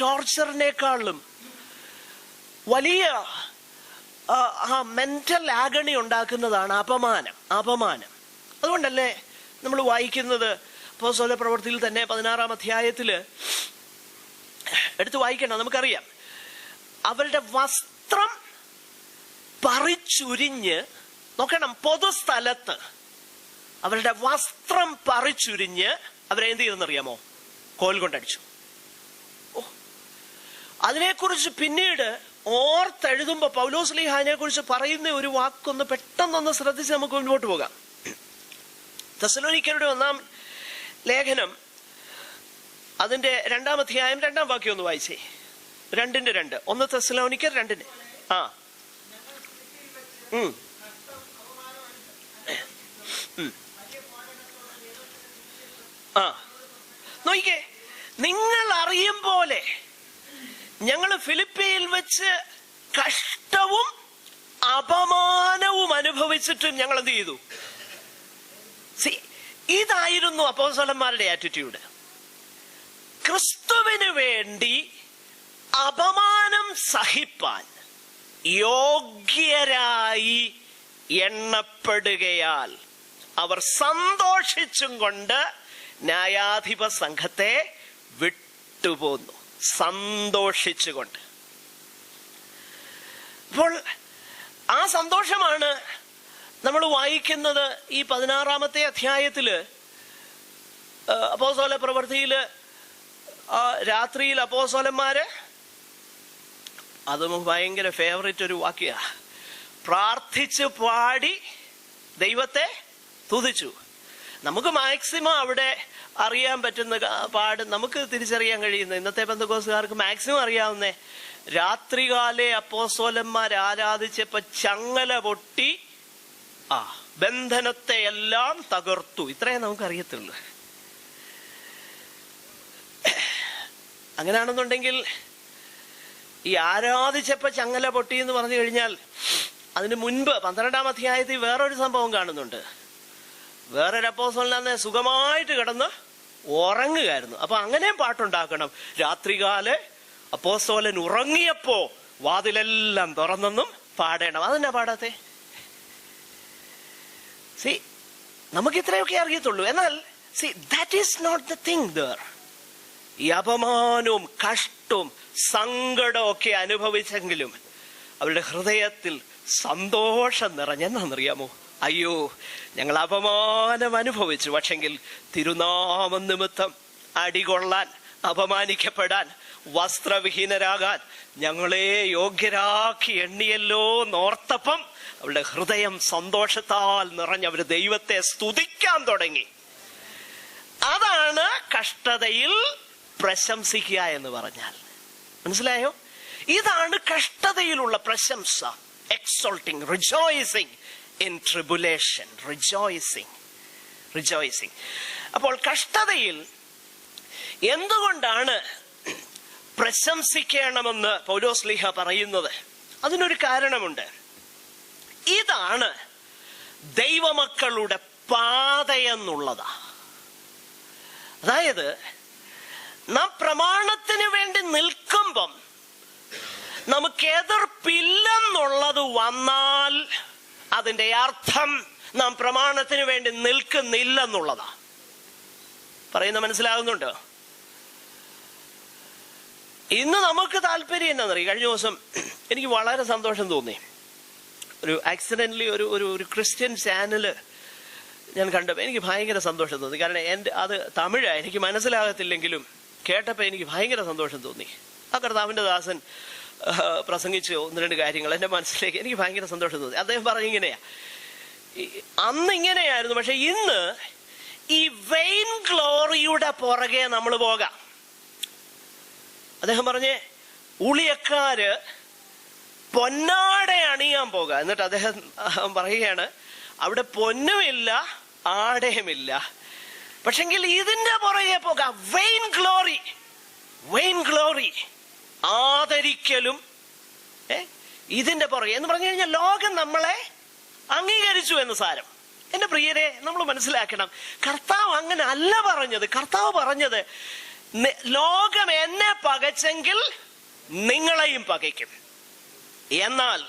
ടോർച്ചറിനേക്കാളും വലിയ മെന്റൽ ആഗണി ഉണ്ടാക്കുന്നതാണ് അപമാനം. അതുകൊണ്ടല്ലേ നമ്മൾ വായിക്കുന്നത് അപ്പോസ്തല പ്രവൃത്തിയിൽ തന്നെ 16-ാം അധ്യായത്തില് എടുത്ത് വായിക്കണം. നമുക്കറിയാം, അവരുടെ വസ്ത്രം പറിച്ചുരിഞ്ഞ്, നോക്കണം, പൊതുസ്ഥലത്ത് അവരുടെ വസ്ത്രം പറിച്ചുരിഞ്ഞ് അവരെ എന്ത് ചെയ്തെന്നറിയാമോ? കോൽ കൊണ്ടടിച്ചു. അതിനെക്കുറിച്ച് പിന്നീട് ഓർത്തെഴുതുമ്പോ പൗലോസ്ലീഹാനെ കുറിച്ച് പറയുന്ന ഒരു വാക്കൊന്ന് പെട്ടെന്നൊന്ന് ശ്രദ്ധിച്ച് നമുക്ക് മുൻപോട്ട് പോകാം. തെസ്സലോനിക്കരുടെ 1-ാം ലേഖനം അതിന്റെ 2-ാം അധ്യായം 2-ാം വാക്യം ഒന്ന് വായിച്ചേ. 2:2. 1 തെസ്സലോനിക്കർ 2. നോക്കിക്കേ, നിങ്ങൾ അറിയും പോലെ ഞങ്ങൾ ഫിലിപ്പിയിൽ വെച്ച് കഷ്ടവും അപമാനവും അനുഭവിച്ചിട്ടും ഞങ്ങൾ എന്ത് ചെയ്തു? ഇതായിരുന്നു അപ്പോസ്തലന്മാരുടെ ആറ്റിറ്റ്യൂഡ്. ക്രിസ്തുവിന് വേണ്ടി അപമാനം സഹിപ്പാൻ യോഗ്യരായി എണ്ണപ്പെടുകയാൽ അവർ സന്തോഷിച്ചും കൊണ്ട് ന്യായാധിപ സംഘത്തെ വിട്ടുപോന്നു. സന്തോഷിച്ചുകൊണ്ട്. അപ്പോൾ ആ സന്തോഷമാണ് നമ്മൾ വായിക്കുന്നത് ഈ 16-ാമത്തെ അധ്യായത്തില്. അപ്പോസ്തല പ്രവൃത്തിയില് രാത്രിയിൽ അപ്പോസ്തലന്മാര്, അത് ഭയങ്കര ഫേവറേറ്റ് ഒരു വാക്യ, പ്രാർത്ഥിച്ച് പാടി ദൈവത്തെ തുതിച്ചു. നമുക്ക് മാക്സിമം അവിടെ അറിയാൻ പറ്റുന്ന പാട് നമുക്ക് തിരിച്ചറിയാൻ കഴിയുന്ന, ഇന്നത്തെ പെന്തക്കോസ്തുകാർക്ക് മാക്സിമം അറിയാവുന്ന, രാത്രികാലെ അപ്പോസ്തലന്മാർ ആരാധിച്ചപ്പോ ചങ്ങല പൊട്ടി ബന്ധനത്തെ എല്ലാം തകർത്തു. ഇത്രേ നമുക്ക് അറിയത്തുള്ളൂ. അങ്ങനെയാണെന്നുണ്ടെങ്കിൽ ഈ ആരാധിച്ചപ്പോ ചങ്ങല പൊട്ടി എന്ന് പറഞ്ഞു കഴിഞ്ഞാൽ അതിന് മുൻപ് 12-ാം അധ്യായത്തിൽ വേറൊരു സംഭവം കാണുന്നുണ്ട്. വേറൊരു അപ്പോസ്തലനെ സുഖമായിട്ട് കിടന്ന് ഉറങ്ങുകയായിരുന്നു. അപ്പൊ അങ്ങനെയും പാട്ടുണ്ടാക്കണം. രാത്രികാലെ അപ്പോസ്തലൻ ഉറങ്ങിയപ്പോ വാതിലെല്ലാം തുറന്നെന്നും പാടണം. അതെന്നാ പാടാത്തെ? നമുക്ക് ഇത്രയൊക്കെ അറിയത്തുള്ളൂ. എന്നാൽ that is not the thing there. ഈ അപമാനവും കഷ്ടവും സങ്കടവും ഒക്കെ അനുഭവിച്ചെങ്കിലും അവരുടെ ഹൃദയത്തിൽ സന്തോഷം നിറഞ്ഞെന്നറിയാമോ? അയ്യോ, ഞങ്ങൾ അപമാനം അനുഭവിച്ചു, പക്ഷെങ്കിൽ തിരുനാമം നിമിത്തം അടികൊള്ളാൻ, അപമാനിക്കപ്പെടാൻ, വസ്ത്രവിഹീനരാകാൻ ഞങ്ങളെ യോഗ്യരാക്കി എണ്ണിയല്ലോ എന്നോർത്തപ്പം അവളുടെ ഹൃദയം സന്തോഷത്താൽ നിറഞ്ഞ് അവര് ദൈവത്തെ സ്തുതിക്കാൻ തുടങ്ങി. അതാണ് കഷ്ടതയിൽ പ്രശംസിക്കുക എന്ന് പറഞ്ഞാൽ. മനസ്സിലായോ? ഇതാണ് കഷ്ടതയിലുള്ള പ്രശംസ. എക്സോൾട്ടിങ്, റിജോയ്സിങ് ഇൻ ട്രിബുലേഷൻ, റിജോയ്സിങ്. അപ്പോൾ കഷ്ടതയിൽ എന്തുകൊണ്ടാണ് പ്രശംസിക്കണമെന്ന് പൗലോസ്ലീഹ പറയുന്നത്? അതിനൊരു കാരണമുണ്ട്. ഇതാണ് ദൈവമക്കളുടെ പാതയെന്നുള്ളതാ. അതായത് നാം പ്രമാണത്തിന് വേണ്ടി നിൽക്കുമ്പം നമുക്ക് എതിർപ്പില്ലെന്നുള്ളത് വന്നാൽ അതിന്റെ അർത്ഥം നാം പ്രമാണത്തിന് വേണ്ടി നിൽക്കുന്നില്ലെന്നുള്ളതാ. പറയുന്ന മനസ്സിലാകുന്നുണ്ടോ? ഇന്ന് നമുക്ക് താല്പര്യം എന്നാന്നറിയാം. കഴിഞ്ഞ ദിവസം എനിക്ക് വളരെ സന്തോഷം തോന്നി. ഒരു ആക്സിഡന്റലി ഒരു ക്രിസ്ത്യൻ ചാനല് ഞാൻ കണ്ടപ്പോൾ എനിക്ക് ഭയങ്കര സന്തോഷം തോന്നി. കാരണം അത് തമിഴാണ്, എനിക്ക് മനസ്സിലാകത്തില്ലെങ്കിലും കേട്ടപ്പോൾ എനിക്ക് ഭയങ്കര സന്തോഷം തോന്നി. ആ കർത്താവിന്റെ ദാസൻ പ്രസംഗിച്ചു 1-2 കാര്യങ്ങൾ എൻ്റെ മനസ്സിലേക്ക്, എനിക്ക് ഭയങ്കര സന്തോഷം തോന്നി. അദ്ദേഹം പറഞ്ഞിങ്ങനെയാ, അന്ന് ഇങ്ങനെയായിരുന്നു, പക്ഷെ ഇന്ന് ഈ വെയിൻ ഗ്ലോറിയുടെ പുറകെ നമ്മൾ പോകാം. അദ്ദേഹം പറഞ്ഞേ, ഊളിയക്കാര് പൊന്നാട അണിയാൻ പോകാം. എന്നിട്ട് അദ്ദേഹം പറയുകയാണ്, അവിടെ പൊന്നുമില്ല ആടയുമില്ല, പക്ഷെങ്കിൽ ഇതിന്റെ പുറകെ പോകാം. വെയിൻ ഗ്ലോറി, ആദരിക്കലും ഇതിന്റെ പുറകെ എന്ന് പറഞ്ഞു കഴിഞ്ഞാൽ ലോകം നമ്മളെ അംഗീകരിച്ചു എന്ന് സാരം. എന്റെ പ്രിയരെ, നമ്മൾ മനസ്സിലാക്കണം, കർത്താവ് അങ്ങനെ അല്ല പറഞ്ഞത്. കർത്താവ് പറഞ്ഞത്, ലോകം എന്നെ പകച്ചെങ്കിൽ നിങ്ങളെയും പകയ്ക്കും, എന്നാൽ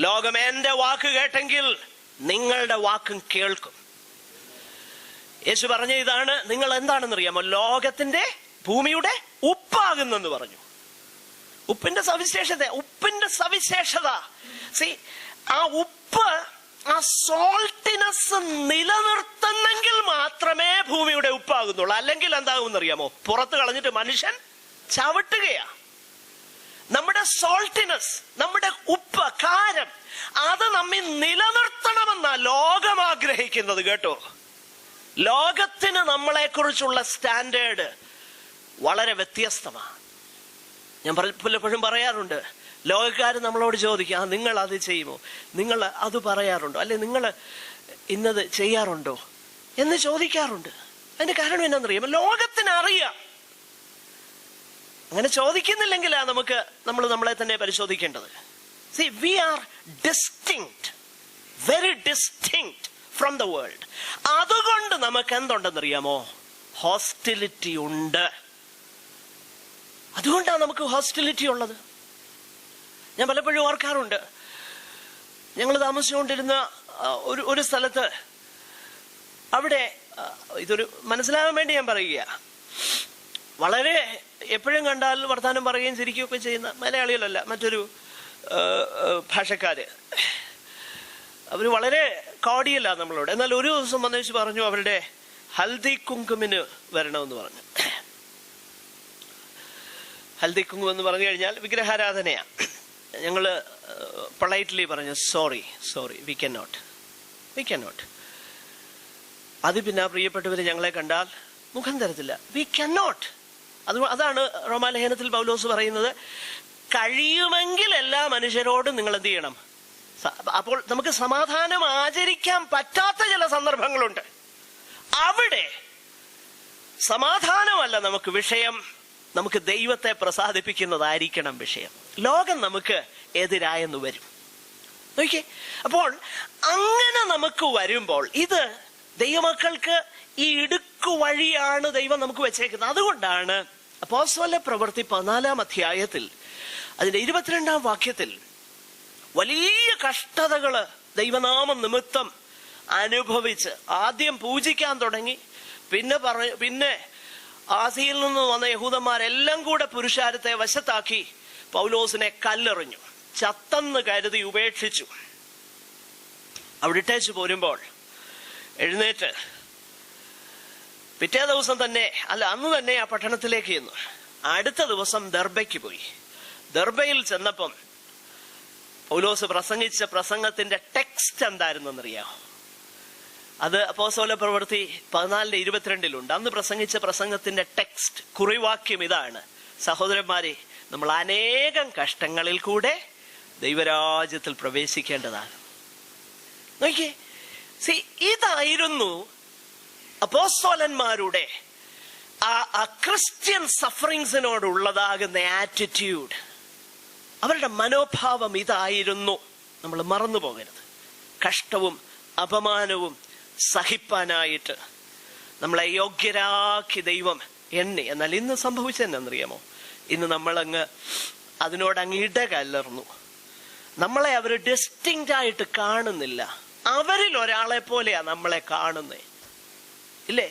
ലോകം എന്റെ വാക്ക് കേട്ടെങ്കിൽ നിങ്ങളുടെ വാക്കും കേൾക്കും. യേശു പറഞ്ഞ ഇതാണ്. നിങ്ങൾ എന്താണെന്നറിയാമോ? ലോകത്തിന്റെ, ഭൂമിയുടെ ഉപ്പാകുന്നെന്ന് പറഞ്ഞു. ഉപ്പിന്റെ സവിശേഷത ആ ഉപ്പ്, ആ സോൾട്ടിനെസ് നിലനിർത്തുന്നെങ്കിൽ മാത്രമേ ഭൂമിയുടെ ഉപ്പാകുന്നുള്ളൂ. അല്ലെങ്കിൽ എന്താകുമെന്നറിയാമോ? പുറത്ത് കളഞ്ഞിട്ട് മനുഷ്യൻ ചവിട്ടുകയാ. നമ്മുടെ സോൾട്ടിനെസ്, നമ്മുടെ ഉപ്പ്, കാരം, അത് നമ്മെ നിലനിർത്തണമെന്നാ ലോകം ആഗ്രഹിക്കുന്നത്. കേട്ടോ, ലോകത്തിന് നമ്മളെ കുറിച്ചുള്ള സ്റ്റാൻഡേർഡ് വളരെ വ്യത്യസ്തമാണ്. ഞാൻ പലപ്പോഴും പറയാറുണ്ട്, ലോകക്കാർ നമ്മളോട് ചോദിക്കും, നിങ്ങൾ അത് ചെയ്യുമോ, നിങ്ങൾ അത് പറയാറുണ്ടോ, അല്ലെ നിങ്ങൾ ഇന്നത് ചെയ്യാറുണ്ടോ എന്ന് ചോദിക്കാറുണ്ട്. അതിന്റെ കാരണം എന്നാന്നറിയാമോ? ലോകത്തിനറിയാം. അങ്ങനെ ചോദിക്കുന്നില്ലെങ്കിലാ നമ്മൾ നമ്മളെ തന്നെ പരിശോധിക്കേണ്ടത്. See, we are distinct, very distinct from the world. അതുകൊണ്ട് നമുക്ക് എന്തുണ്ടെന്നറിയാമോ? ഹോസ്റ്റിലിറ്റി ഉണ്ട്. അതുകൊണ്ടാണ് നമുക്ക് ഹോസ്റ്റിലിറ്റി ഉള്ളത്. ഞാൻ പലപ്പോഴും ഓർക്കാറുണ്ട്, ഞങ്ങൾ താമസിച്ചുകൊണ്ടിരുന്ന ഒരു സ്ഥലത്ത്, അവിടെ ഇതൊരു മനസ്സിലാകാൻ വേണ്ടി ഞാൻ പറയുക, വളരെ എപ്പോഴും കണ്ടാൽ വർത്താനം പറയുകയും ചിരിക്കുകയൊക്കെ ചെയ്യുന്ന മലയാളികളല്ല, മറ്റൊരു ഭാഷക്കാര്, അവർ വളരെ കോടിയല്ല നമ്മളോട്. എന്നാൽ ഒരു ദിവസം വന്നേച്ച് പറഞ്ഞു, അവരുടെ ഹൽദി കുങ്കുമിന് വരണമെന്ന് പറഞ്ഞു. ഹൽദി കുങ്കുമം എന്ന് പറഞ്ഞു കഴിഞ്ഞാൽ വിഗ്രഹാരാധനയാ. ഞങ്ങള് പൊളൈറ്റ്ലി പറഞ്ഞു, സോറി വി കനോട്ട്. അത് പിന്നെ പ്രിയപ്പെട്ടവര് ഞങ്ങളെ കണ്ടാൽ മുഖം തരത്തില്ല. We cannot. അതാണ് റോമാലേഖനത്തിൽ പൗലോസ് പറയുന്നത്, കഴിയുമെങ്കിൽ എല്ലാ മനുഷ്യരോടും നിങ്ങൾ എന്ത് ചെയ്യണം. അപ്പോൾ നമുക്ക് സമാധാനം ആചരിക്കാൻ പറ്റാത്ത ചില സന്ദർഭങ്ങളുണ്ട്. അവിടെ സമാധാനമല്ല നമുക്ക് വിഷയം, നമുക്ക് ദൈവത്തെ പ്രസാദിപ്പിക്കുന്നതായിരിക്കണം വിഷയം. ലോകം നമുക്ക് എതിരായെന്ന് വരും. നോക്കിയേ, അപ്പോൾ അങ്ങനെ നമുക്ക് വരുമ്പോൾ ഇത് ദൈവമക്കൾക്ക് ഈ ഇടുക്കു വഴിയാണ് ദൈവം നമുക്ക് വെച്ചേക്കുന്നത്. അതുകൊണ്ടാണ് അപ്പോസ്തല പ്രവൃത്തി 14-ാം അധ്യായത്തിൽ അതിന്റെ 22-ാം വാക്യത്തിൽ വലിയ കഷ്ടതകള് ദൈവനാമം നിമിത്തം അനുഭവിച്ച് ആദ്യം പൂജിക്കാൻ തുടങ്ങി. പിന്നെ ആസിയിൽ നിന്ന് വന്ന യഹൂദന്മാരെല്ലാം കൂടെ പുരുഷാരത്തെ വശത്താക്കി പൗലോസിനെ കല്ലെറിഞ്ഞു, ചത്തെന്ന് കരുതി ഉപേക്ഷിച്ചു. അവിടെ ഇട്ടേച്ച് പോരുമ്പോൾ എഴുന്നേറ്റ് പിറ്റേ ദിവസം തന്നെ, അല്ല അന്ന് തന്നെ ആ പട്ടണത്തിലേക്ക് ചെന്നു. അടുത്ത ദിവസം ദർബയ്ക്ക് പോയി. ദർബയിൽ ചെന്നപ്പം പൗലോസ് പ്രസംഗിച്ച പ്രസംഗത്തിന്റെ ടെക്സ്റ്റ് എന്തായിരുന്നെന്നറിയാമോ? അത് അപ്പോസ്തല പ്രവൃത്തി 14:22 അന്ന് പ്രസംഗിച്ച പ്രസംഗത്തിന്റെ ടെക്സ്റ്റ്, കുറിവാക്യം ഇതാണ്: സഹോദരന്മാരെ, നമ്മൾ അനേകം കഷ്ടങ്ങളിൽ കൂടെ ദൈവരാജ്യത്തിൽ പ്രവേശിക്കേണ്ടതാണ്. നോക്കിയേ, ഇതായിരുന്നു അപ്പോസ്തലന്മാരുടെ ആ ക്രിസ്ത്യൻ സഫറിങ്സിനോടുള്ളതാകുന്ന ആറ്റിറ്റ്യൂഡ്. അവരുടെ മനോഭാവം ഇതായിരുന്നു. നമ്മൾ മറന്നു പോകരുത്. കഷ്ടവും അപമാനവും സഹിപ്പാനായിട്ട് നമ്മളെ യോഗ്യരാക്കി ദൈവം എണ്ണി. എന്നാൽ ഇന്ന് സംഭവിച്ചെന്നറിയാമോ? ഇന്ന് നമ്മളങ്ങ് അതിനോടങ്ങ് ഇടകലർന്നു. നമ്മളെ അവർ ഡിസ്റ്റിങ്ക്റ്റ് ആയിട്ട് കാണുന്നില്ല. അവരിൽ ഒരാളെ പോലെയാ നമ്മളെ കാണുന്നേ, ഇല്ലേ?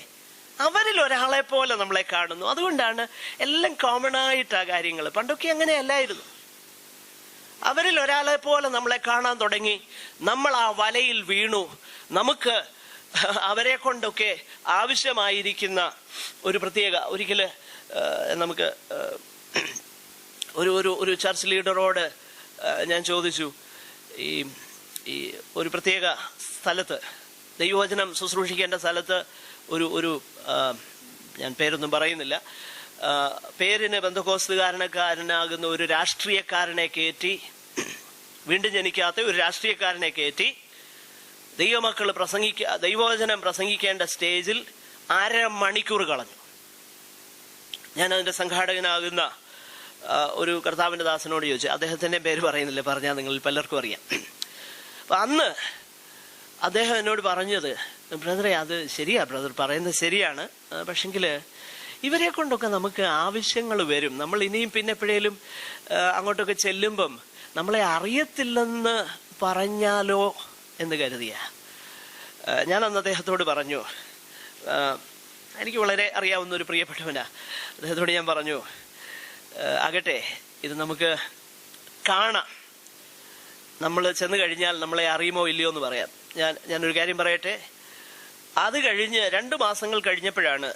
അവരിൽ ഒരാളെ പോലെ നമ്മളെ കാണുന്നു. അതുകൊണ്ടാണ് എല്ലാം കോമൺ ആയിട്ടാ കാര്യങ്ങൾ. പണ്ടൊക്കെ അങ്ങനെയല്ലായിരുന്നു. അവരിൽ ഒരാളെ പോലെ നമ്മളെ കാണാൻ തുടങ്ങി. നമ്മൾ ആ വലയിൽ വീണു. നമുക്ക് അവരെ കൊണ്ടൊക്കെ ആവശ്യമായിരിക്കുന്ന ഒരു പ്രത്യേക, ഒരിക്കല് നമുക്ക് ഒരു ചർച്ച് ലീഡറോട് ഞാൻ ചോദിച്ചു, ഈ ഒരു പ്രത്യേക സ്ഥലത്ത്, ദൈവവചനം ശുശ്രൂഷിക്കേണ്ട സ്ഥലത്ത് ഒരു ഞാൻ പേരൊന്നും പറയുന്നില്ല, പേരിന് പെന്തക്കോസ്തുകാരനാകുന്ന ഒരു രാഷ്ട്രീയക്കാരനെ കയറ്റി, വീണ്ടും ജനിക്കാത്ത ഒരു രാഷ്ട്രീയക്കാരനെ കയറ്റി ദൈവവചനം പ്രസംഗിക്കേണ്ട സ്റ്റേജിൽ 1/2 മണിക്കൂർ കളഞ്ഞു. ഞാൻ അതിന്റെ സംഘാടകനാകുന്ന ഒരു കർത്താവിന്റെ ദാസനോട് ചോദിച്ചു. അദ്ദേഹത്തിന്റെ പേര് പറയുന്നില്ല, പറഞ്ഞാൽ നിങ്ങൾ പലർക്കും അറിയാം. അപ്പൊ അന്ന് അദ്ദേഹം എന്നോട് പറഞ്ഞത്, ബ്രദറെ, അത് ശരിയാ, ബ്രദർ പറയുന്നത് ശരിയാണ്, പക്ഷെങ്കില് ഇവരെ കൊണ്ടൊക്കെ നമുക്ക് ആവശ്യങ്ങൾ വരും. നമ്മൾ ഇനിയും പിന്നെ എപ്പോഴേലും അങ്ങോട്ടൊക്കെ ചെല്ലുമ്പം നമ്മളെ അറിയത്തില്ലെന്ന് പറഞ്ഞാലോ എന്ന് കരുതിയ. ഞാൻ അന്ന് അദ്ദേഹത്തോട് പറഞ്ഞു, എനിക്ക് വളരെ അറിയാവുന്ന ഒരു പ്രിയപ്പെട്ടവനാ, അദ്ദേഹത്തോട് ഞാൻ പറഞ്ഞു, ആകട്ടെ, ഇത് നമുക്ക് കാണാം, നമ്മൾ ചെന്ന് കഴിഞ്ഞാൽ നമ്മളെ അറിയുമോ ഇല്ലയോ എന്ന് പറയാം. ഞാനൊരു കാര്യം പറയട്ടെ. അത് കഴിഞ്ഞ് 2 മാസങ്ങൾ കഴിഞ്ഞപ്പോഴാണ്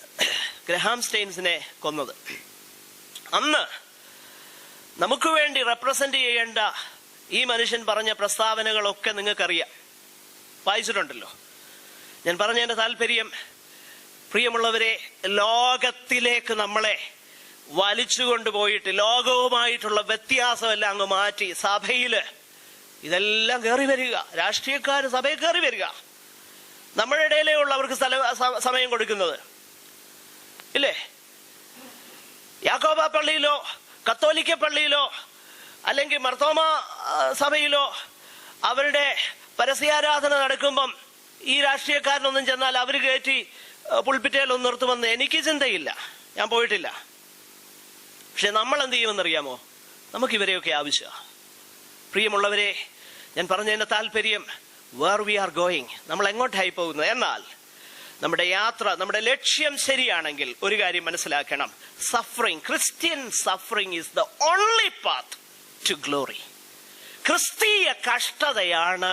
ഗ്രഹാം സ്റ്റെയിൻസിനെ കൊന്നത്. അന്ന് നമുക്ക് വേണ്ടി റെപ്രസെന്റ് ചെയ്യേണ്ട ഈ മനുഷ്യൻ പറഞ്ഞ പ്രസ്താവനകളൊക്കെ നിങ്ങൾക്കറിയാം, വായിച്ചിട്ടുണ്ടല്ലോ. ഞാൻ പറഞ്ഞതിന്റെ താല്പര്യം, പ്രിയമുള്ളവരെ, ലോകത്തിലേക്ക് നമ്മളെ വലിച്ചുകൊണ്ടുപോയിട്ട് ലോകവുമായിട്ടുള്ള വ്യത്യാസമെല്ലാം അങ്ങ് മാറ്റി സഭയില് ഇതെല്ലാം കയറി വരിക. രാഷ്ട്രീയക്കാര് സഭയിൽ കയറി വരിക. നമ്മുടെ ഇടയിലേ ഉള്ളവർക്ക് സമയം കൊടുക്കുന്നത്, ഇല്ലേ? യാക്കോബ പള്ളിയിലോ കത്തോലിക്ക പള്ളിയിലോ അല്ലെങ്കിൽ മർത്തോമ സഭയിലോ അവരുടെ പരസ്യാരാധന നടക്കുമ്പം ഈ രാഷ്ട്രീയക്കാരനൊന്നും ചെന്നാൽ അവര് കയറ്റി പുൾപിറ്റയിലൊന്നും നിർത്തുമെന്ന് എനിക്ക് ചിന്തയില്ല. ഞാൻ പോയിട്ടില്ല. പക്ഷെ നമ്മൾ എന്ത് ചെയ്യുമെന്നറിയാമോ? നമുക്കിവരെയൊക്കെ ആവശ്യമാണ്. പ്രിയമുള്ളവരെ, ഞാൻ പറഞ്ഞതിന്റെ താല്പര്യം, വേർ വി ആർ ഗോയിങ്, നമ്മൾ എങ്ങോട്ടായി പോകുന്നത്. എന്നാൽ നമ്മുടെ യാത്ര, നമ്മുടെ ലക്ഷ്യം ശരിയാണെങ്കിൽ ഒരു കാര്യം മനസ്സിലാക്കണം, suffering, Christian suffering is the only path to glory. ക്രിസ്തീയ കഷ്ടതയാണ്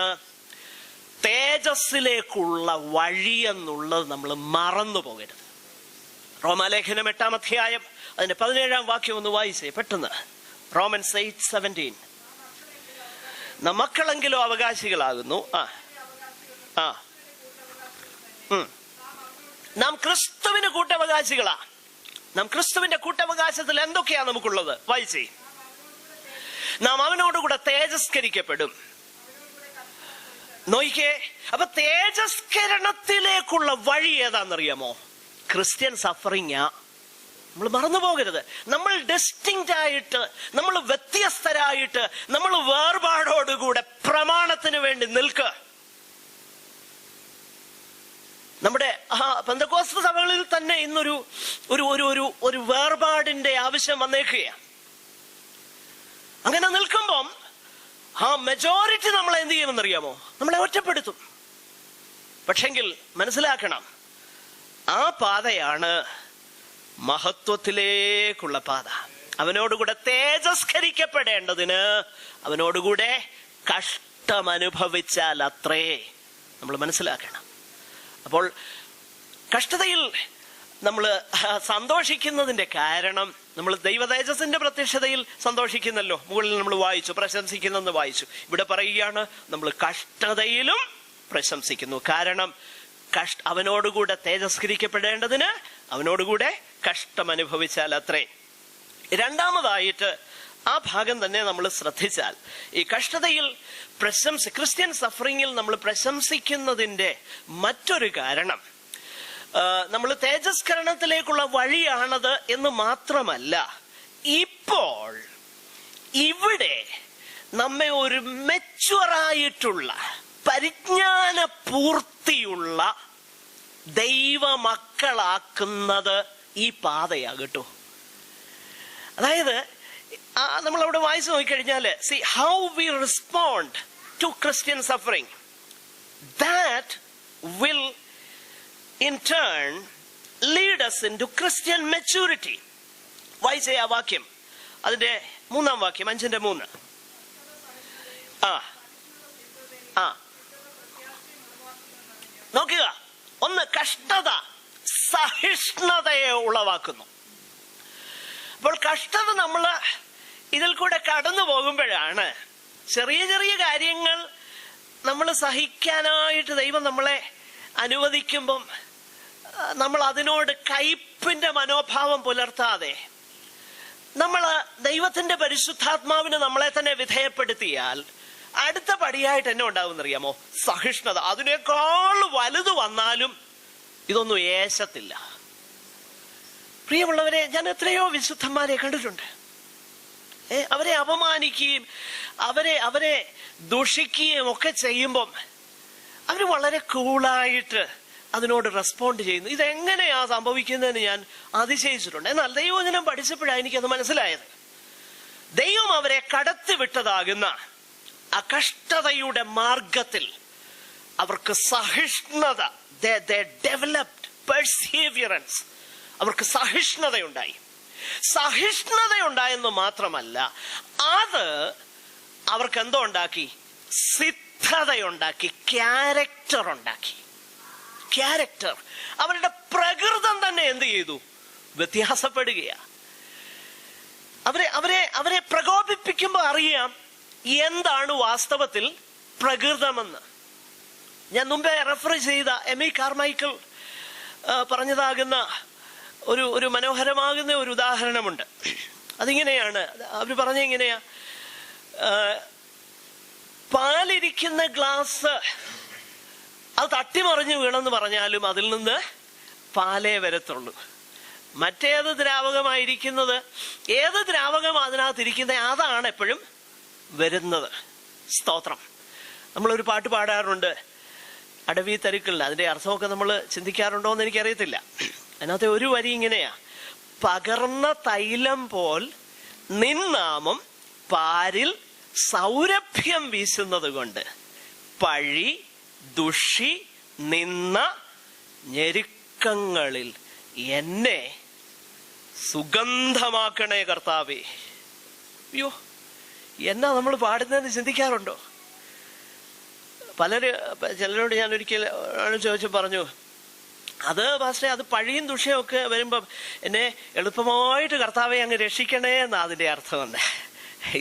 തേജസ്സിലേക്കുള്ള വഴി എന്നുള്ളത് നമ്മൾ മറന്നു പോകരുത്. റോമാലേഖനം 8-ാം അധ്യായം അതിന്റെ 17-ാം വാക്യം ഒന്ന് വായിച്ചേ പെട്ടെന്ന്. റോമൻസ് 8:17. മക്കളെങ്കിലോ അവകാശികളാകുന്നു. നാം ക്രിസ്തുവിന് കൂട്ടവകാശികളാ. നാം ക്രിസ്തുവിന്റെ കൂട്ടവകാശത്തിൽ എന്തൊക്കെയാ നമുക്കുള്ളത്? വായിച്ചേ. നാം അവനോടുകൂടെ തേജസ്കരിക്കപ്പെടും. നോയിക്കേ, അപ്പൊ തേജസ്കരണത്തിലേക്കുള്ള വഴി ഏതാണെന്നറിയാമോ? ക്രിസ്ത്യൻ സഫറിങ്ങാ. നമ്മൾ മറന്നു പോകരുത്. നമ്മൾ ഡിസ്റ്റിങ്ക്റ്റ് ആയിട്ട്, നമ്മൾ വ്യത്യസ്തരായിട്ട്, നമ്മൾ വേർപാടോടുകൂടെ പ്രമാണത്തിന് വേണ്ടി നിൽക്കുക. നമ്മുടെ പെന്തക്കോസ്ത് സഭകളിൽ തന്നെ ഇന്നൊരു ഒരു വേർപാടിന്റെ ആവശ്യം വന്നേക്കുകയാണ്. അങ്ങനെ നിൽക്കുമ്പം മെജോറിറ്റി നമ്മളെ എന്ത് ചെയ്യുമെന്നറിയാമോ? നമ്മളെ ഒറ്റപ്പെടുത്തും. പക്ഷെങ്കിൽ മനസ്സിലാക്കണം, ആ പാതയാണ് മഹത്വത്തിലേക്കുള്ള പാത. അവനോടുകൂടെ തേജസ്കരിക്കപ്പെടേണ്ടതിന് അവനോടുകൂടെ കഷ്ടമനുഭവിച്ചാൽ അത്രേ നമ്മൾ മനസ്സിലാക്കണം. അപ്പോൾ കഷ്ടതയിൽ നമ്മൾ സന്തോഷിക്കുന്നതിന്റെ കാരണം, നമ്മൾ ദൈവ തേജസ്സിന്റെ പ്രത്യക്ഷതയിൽ സന്തോഷിക്കുന്നല്ലോ, മുകളിൽ നമ്മൾ വായിച്ചു, പ്രശംസിക്കുന്നെന്ന് വായിച്ചു. ഇവിടെ പറയുകയാണ് നമ്മൾ കഷ്ടതയിലും പ്രശംസിക്കുന്നു. കാരണം അവനോടുകൂടെ തേജസ്കരിക്കപ്പെടേണ്ടതിന് അവനോടുകൂടെ കഷ്ടം അനുഭവിച്ചാൽ അത്രേ. രണ്ടാമതായിട്ട് ആ ഭാഗം തന്നെ നമ്മൾ ശ്രദ്ധിച്ചാൽ, ഈ കഷ്ടതയിൽ ക്രിസ്ത്യൻ സഫറിങ്ങിൽ നമ്മൾ പ്രശംസിക്കുന്നതിന്റെ മറ്റൊരു കാരണം, നമ്മൾ തേജസ്കരണത്തിലേക്കുള്ള വഴിയാണത് എന്ന് മാത്രമല്ല, ഇപ്പോൾ ഇവിടെ നമ്മെ ഒരു മെച്വറായിട്ടുള്ള പരിജ്ഞാന പൂർത്തിയുള്ള ദൈവമക്കളാക്കുന്നത് ഈ പാതയാകട്ടോ. അതായത് നമ്മളവിടെ വായിച്ചു നോക്കിക്കഴിഞ്ഞാല്, see how we respond to Christian suffering, that will in turn lead us into Christian maturity. വായിച്ച ആ വാക്യം, അതിന്റെ 3-ാം വാക്യം, 5-3. നോക്കുക, ഒന്ന് കഷ്ടത സഹിഷ്ണുതയെ ഉളവാക്കുന്നു. അപ്പോൾ കഷ്ടത നമ്മൾ ഇതിൽ കൂടെ കടന്നു പോകുമ്പോഴാണ് ചെറിയ ചെറിയ കാര്യങ്ങൾ നമ്മൾ സഹിക്കാനായിട്ട് ദൈവം നമ്മളെ അനുവദിക്കുമ്പം നമ്മൾ അതിനോട് കയ്പിന്റെ മനോഭാവം പുലർത്താതെ നമ്മൾ ദൈവത്തിന്റെ പരിശുദ്ധാത്മാവിന് നമ്മളെ തന്നെ വിധേയപ്പെടുത്തിയാൽ അടുത്ത പടിയായിട്ട് എന്നെ ഉണ്ടാവുമെന്നറിയാമോ? സഹിഷ്ണുത. അതിനേക്കാൾ വലുത് വന്നാലും ഇതൊന്നും ഏശത്തില്ല. പ്രിയമുള്ളവരെ, ഞാൻ എത്രയോ വിശുദ്ധന്മാരെ കണ്ടിട്ടുണ്ട്. അവരെ അപമാനിക്കുകയും അവരെ ദുഷിക്കുകയും ഒക്കെ ചെയ്യുമ്പം അവർ വളരെ കൂളായിട്ട് അതിനോട് റെസ്പോണ്ട് ചെയ്യുന്നു. ഇതെങ്ങനെയാ സംഭവിക്കുന്നതെന്ന് ഞാൻ അതിശയിച്ചിട്ടുണ്ട്. എന്നാൽ ദൈവവചനം പഠിച്ചപ്പോഴാണ് എനിക്കത് മനസ്സിലായത്. ദൈവം അവരെ കടത്തിവിട്ടതാകുന്ന ആ കഷ്ടതയുടെ മാർഗത്തിൽ അവർക്ക് സഹിഷ്ണുത, ഡെവലപ്ഡ് പെർസീവിയറൻസ്, അവർക്ക് സഹിഷ്ണുതയുണ്ടായി. സഹിഷ്ണുതയുണ്ടായെന്ന് മാത്രമല്ല, അത് അവർക്ക് എന്തോ ഉണ്ടാക്കി? സിദ്ധതയുണ്ടാക്കി, ക്യാരക്ടർ ഉണ്ടാക്കി. ക്യാരക്ടർ, അവരുടെ പ്രകൃതം തന്നെ എന്ത് ചെയ്തു? വ്യത്യാസപ്പെടുകയാ. അവരെ പ്രകോപിപ്പിക്കുമ്പോൾ അറിയാം എന്താണ് വാസ്തവത്തിൽ പ്രകൃതമെന്ന്. ഞാൻ മുമ്പേ റെഫർ ചെയ്ത എമി കാർമൈക്കിൾ പറഞ്ഞതാകുന്ന ഒരു മനോഹരമാകുന്ന ഒരു ഉദാഹരണമുണ്ട്. അതിങ്ങനെയാണ്, അവർ പറഞ്ഞ ഇങ്ങനെയാ, പാലിരിക്കുന്ന ഗ്ലാസ് അത് തട്ടിമറിഞ്ഞു വീണെന്ന് പറഞ്ഞാലും അതിൽ നിന്ന് പാലേ വരത്തുള്ളൂ. മറ്റേത് ദ്രാവകമായിരിക്കുന്നത്, ഏത് ദ്രാവകം അതിനകത്തിരിക്കുന്നത് അതാണ് എപ്പോഴും വരുന്നത്. സ്തോത്രം. നമ്മളൊരു പാട്ട് പാടാറുണ്ട്, അടവി തരുക്കളിൽ. അതിന്റെ അർത്ഥമൊക്കെ നമ്മൾ ചിന്തിക്കാറുണ്ടോ എന്ന് എനിക്കറിയത്തില്ല. അതിനകത്തെ ഒരു വരി ഇങ്ങനെയാ: പകർന്ന തൈലം പോൽ നിന്നാമം പാരിൽ സൗരഭ്യം വീശുന്നത് കൊണ്ട് പഴി ദുഷി നിന്ന ഞെരുക്കങ്ങളിൽ എന്നെ സുഗന്ധമാക്കണേ കർത്താവേ. അയ്യോ, എന്നാ നമ്മൾ പാടുന്നതെന്ന് ചിന്തിക്കാറുണ്ടോ? ചിലരോട് ഞാൻ ഒരിക്കലും ചോദിച്ചു പറഞ്ഞു, അത് പാസ്റ്റേ, അത് പഴിയും ദുഷിയും ഒക്കെ വരുമ്പം എന്നെ എളുപ്പമായിട്ട് കർത്താവെ അങ്ങ് രക്ഷിക്കണേ എന്നാ അതിന്റെ അർത്ഥം തന്നെ.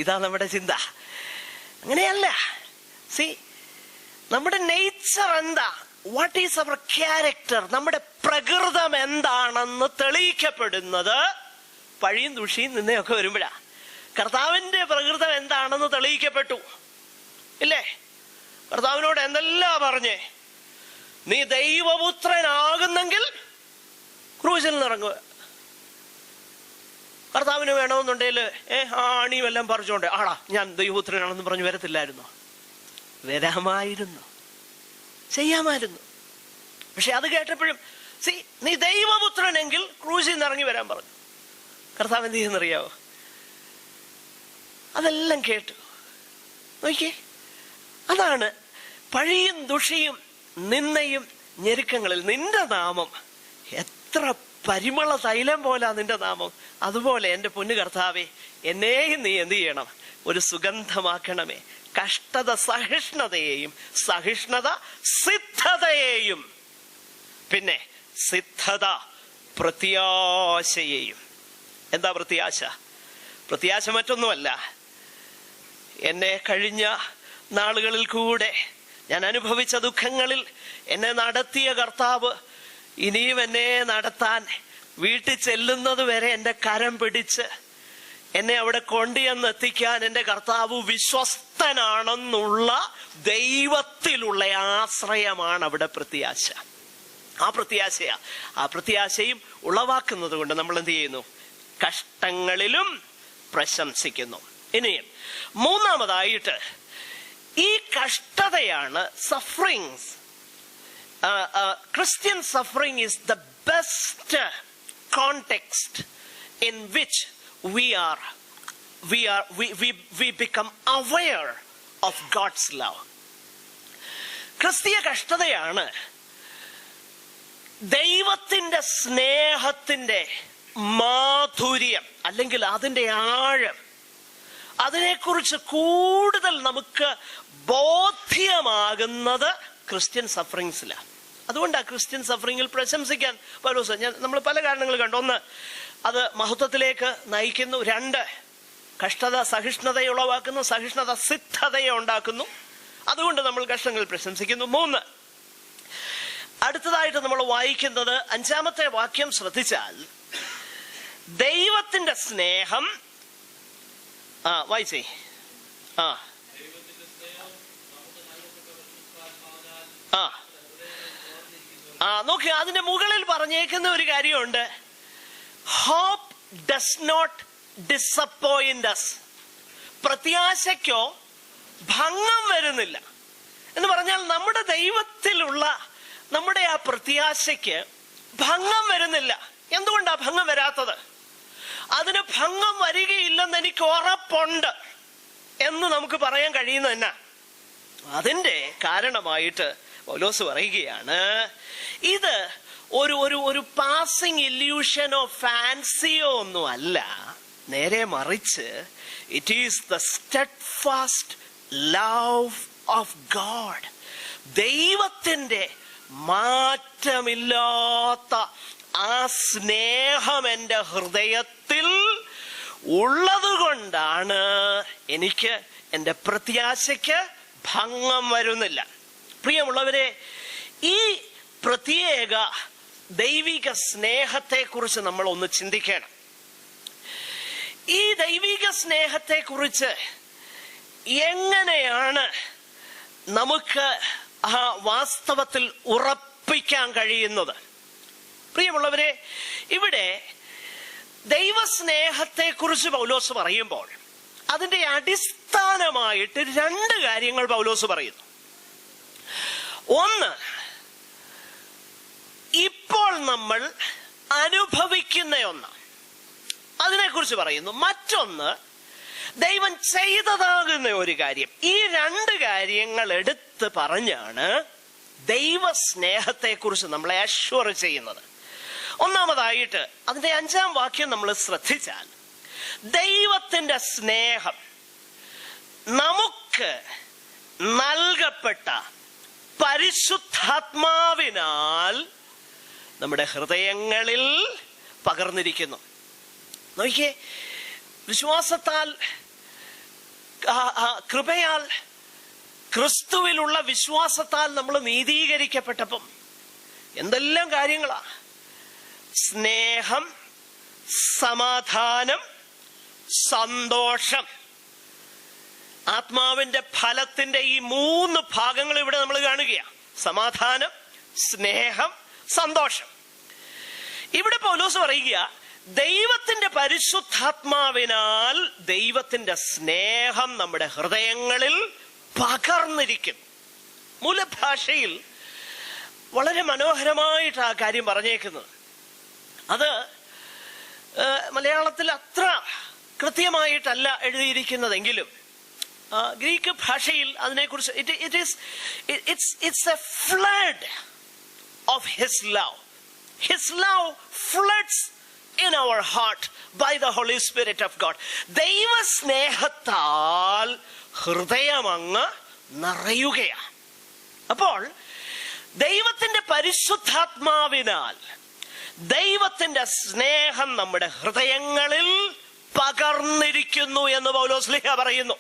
ഇതാ നമ്മുടെ ചിന്ത. അങ്ങനെയല്ല. സി, നമ്മുടെ നേച്ചർ എന്താ? What is our character? നമ്മുടെ പ്രകൃതം എന്താണെന്ന് തെളിയിക്കപ്പെടുന്നത് പഴിയും ദുഷിയും നിന്നയൊക്കെ വരുമ്പോഴാ. കർത്താവിന്റെ പ്രകൃതം എന്താണെന്ന് തെളിയിക്കപ്പെട്ടു ഇല്ലേ? കർത്താവിനോട് എന്തെല്ലാം പറഞ്ഞേ? നീ ദൈവപുത്രനാകുന്നെങ്കിൽ ക്രൂശിൽ നിറങ്ങുക. കർത്താവിന് വേണമെന്നുണ്ടെങ്കിൽ ആണിയും എല്ലാം പറിച്ചോണ്ട് ആടാ ഞാൻ ദൈവപുത്രനാണെന്ന് പറഞ്ഞു വരത്തില്ലായിരുന്നോ? വരാമായിരുന്നു, ചെയ്യാമായിരുന്നു. പക്ഷെ അത് കേട്ടപ്പോഴും നീ ദൈവപുത്രനെങ്കിൽ ക്രൂശിൽ നിന്ന് ഇറങ്ങി വരാൻ പറഞ്ഞു. കർത്താവ് എന്ത് ചെയ്യുന്നറിയാവോ? അതെല്ലാം കേട്ടു. നോക്കിയേ, അതാണ് പഴിയും ദുഷിയും നിന്നയും ഞെരുക്കങ്ങളിൽ നിന്റെ നാമം എത്ര പരിമള തൈലം പോലാ നിന്റെ നാമം. അതുപോലെ എൻ്റെ പൊന്നു കർത്താവേ, എന്നെയും നീ എന്ത് ചെയ്യണം? ഒരു സുഗന്ധമാക്കണമേ. കഷ്ടത സഹിഷ്ണുതയെയും, സഹിഷ്ണുത സിദ്ധതയെയും, പിന്നെ സിദ്ധത പ്രത്യാശയെയും. എന്താ പ്രത്യാശ? പ്രത്യാശ മറ്റൊന്നുമല്ല, എന്നെ കഴിഞ്ഞ നാളുകളിൽ കൂടെ ഞാൻ അനുഭവിച്ച ദുഃഖങ്ങളിൽ എന്നെ നടത്തിയ കർത്താവ് ഇനിയും എന്നെ നടത്താൻ വീട്ടിൽ ചെല്ലുന്നത് വരെ എൻ്റെ കരം പിടിച്ച് എന്നെ അവിടെ കൊണ്ടുചെന്നെത്തിക്കാൻ എൻ്റെ കർത്താവ് വിശ്വസ്തനാണെന്നുള്ള ദൈവത്തിലുള്ള ആശ്രയമാണ് അവിടെ പ്രത്യാശ. ആ പ്രത്യാശയും ഉളവാക്കുന്നത് കൊണ്ട് നമ്മൾ എന്ത് ചെയ്യുന്നു? കഷ്ടങ്ങളിലും പ്രശംസിക്കുന്നു. ഇനിയും മൂന്നാമതായിട്ട്, ഈ കഷ്ടതയാണ് sufferings. Christian suffering is the best context in which we become aware of God's love. ക്രിസ്തീയ കഷ്ടതയാണ് ദൈവത്തിന്റെ സ്നേഹത്തിന്റെ മാധുര്യം, അല്ലെങ്കിൽ അതിന്റെ ആഴം, അതിനെക്കുറിച്ച് കൂടുതൽ നമുക്ക് ബോധ്യമാകുന്നത് ക്രിസ്ത്യൻ സഫറിങ്സിലാണ്. അതുകൊണ്ടാണ് ക്രിസ്ത്യൻ സഫറിങ്ങിൽ പ്രശംസിക്കാൻ പൗലോസ്. നമ്മൾ പല കാരണങ്ങൾ കണ്ടു. ഒന്ന്, അത് മഹത്വത്തിലേക്ക് നയിക്കുന്നു. രണ്ട്, കഷ്ടത സഹിഷ്ണുതയെ ഉളവാക്കുന്നു, സഹിഷ്ണുത സിദ്ധതയെ ഉണ്ടാക്കുന്നു. അതുകൊണ്ട് നമ്മൾ കഷ്ടങ്ങളിൽ പ്രശംസിക്കുന്നു. മൂന്ന്, അടുത്തതായിട്ട് നമ്മൾ വായിക്കുന്നത് 5-ാമത്തെ വാക്യം ശ്രദ്ധിച്ചാൽ, ദൈവത്തിന്റെ സ്നേഹം വായിച്ചേ. നോക്കി, അതിന്റെ മുകളിൽ പറഞ്ഞേക്കുന്ന ഒരു കാര്യമുണ്ട്, hope does not disappoint us. പ്രത്യാശയ്ക്കോ ഭംഗം വരുന്നില്ല എന്ന് പറഞ്ഞാൽ, നമ്മുടെ ദൈവത്തിലുള്ള നമ്മുടെ ആ പ്രത്യാശയ്ക്ക് ഭംഗം വരുന്നില്ല. എന്തുകൊണ്ടാ ഭംഗം വരാത്തത്? അതിന് ഭംഗം വരികയില്ലെന്ന് എനിക്ക് ഉറപ്പുണ്ട് എന്ന് നമുക്ക് പറയാൻ കഴിയുന്ന തന്നെ. അതിന്റെ കാരണമായിട്ട് പൗലോസ് പറയുകയാണ്, ഇത് ഒരു പാസിംഗ് ഇല്യൂഷനോ ഫാൻസിയോ ഒന്നും അല്ല, നേരെ മറിച്ച് it is the steadfast love of God. ദൈവത്തിന്റെ മാറ്റമില്ലാത്ത ആ സ്നേഹം എൻ്റെ ഹൃദയത്തിൽ ഉള്ളത് കൊണ്ടാണ് എനിക്ക് എൻ്റെ പ്രത്യാശയ്ക്ക് ഭംഗം വരുന്നില്ല. പ്രിയമുള്ളവരെ, ഈ പ്രത്യേക ദൈവിക സ്നേഹത്തെ കുറിച്ച് നമ്മൾ ഒന്ന് ചിന്തിക്കണം. ഈ ദൈവിക സ്നേഹത്തെ കുറിച്ച് എങ്ങനെയാണ് നമുക്ക് ആ വാസ്തവത്തിൽ ഉറപ്പിക്കാൻ കഴിയുന്നത്? പ്രിയമുള്ളവരെ, ഇവിടെ ദൈവസ്നേഹത്തെ കുറിച്ച് പൗലോസ് പറയുമ്പോൾ അതിന്റെ അടിസ്ഥാനമായിട്ട് രണ്ട് കാര്യങ്ങൾ പൗലോസ് പറയുന്നു. ഒന്ന്, ഇപ്പോൾ നമ്മൾ അനുഭവിക്കുന്ന ഒന്ന്, അതിനെക്കുറിച്ച് പറയുന്നു. മറ്റൊന്ന്, ദൈവം ചെയ്തതാകുന്ന ഒരു കാര്യം. ഈ രണ്ട് കാര്യങ്ങൾ എടുത്ത് പറഞ്ഞാണ് ദൈവസ്നേഹത്തെ കുറിച്ച് നമ്മളെ അഷ്വർ ചെയ്യുന്നത്. ഒന്നാമതായിട്ട് അതിന്റെ 5-ാം വാക്യം നമ്മൾ ശ്രദ്ധിച്ചാൽ, ദൈവത്തിന്റെ സ്നേഹം നമുക്ക് നൽകപ്പെട്ട പരിശുദ്ധാത്മാവിനാൽ നമ്മുടെ ഹൃദയങ്ങളിൽ പകർന്നിരിക്കുന്നു. നോക്കിയേ, വിശ്വാസത്താൽ, കൃപയാൽ, ക്രിസ്തുവിലുള്ള വിശ്വാസത്താൽ നമ്മൾ നീതീകരിക്കപ്പെട്ടപ്പം എന്തെല്ലാം കാര്യങ്ങളാ! സ്നേഹം, സമാധാനം, സന്തോഷം. ആത്മാവിന്റെ ഫലത്തിന്റെ ഈ 3 ഭാഗങ്ങൾ ഇവിടെ നമ്മൾ കാണുകയാണ്. സമാധാനം, സ്നേഹം, സന്തോഷം. ഇവിടെ പൗലോസ് പറയുക, ദൈവത്തിന്റെ പരിശുദ്ധാത്മാവിനാൽ ദൈവത്തിന്റെ സ്നേഹം നമ്മുടെ ഹൃദയങ്ങളിൽ പകർന്നിരിക്കും. മൂലഭാഷയിൽ വളരെ മനോഹരമായിട്ട് ആ കാര്യം പറഞ്ഞേക്കുന്നത്. അത് മലയാളത്തിൽ അത്ര കൃത്യമായിട്ടല്ല എഴുതിയിരിക്കുന്നതെങ്കിലും ഗ്രീക്ക് ഭാഷയിൽ അതിനെക്കുറിച്ച് it's A flood of his love. His love floods in our heart by the Holy Spirit of God. ദൈവസ്നേഹത്താൽ ഹൃദയം അങ്ങ് നിറയുകയാണ്. അപ്പോൾ ദൈവത്തിന്റെ പരിശുദ്ധാത്മാവിനാൽ ദൈവത്തിന്റെ സ്നേഹം നമ്മുടെ ഹൃദയങ്ങളിൽ പകർന്നിരിക്കുന്നു എന്ന് പൗലോസ്ലീഹ പറയുന്നു.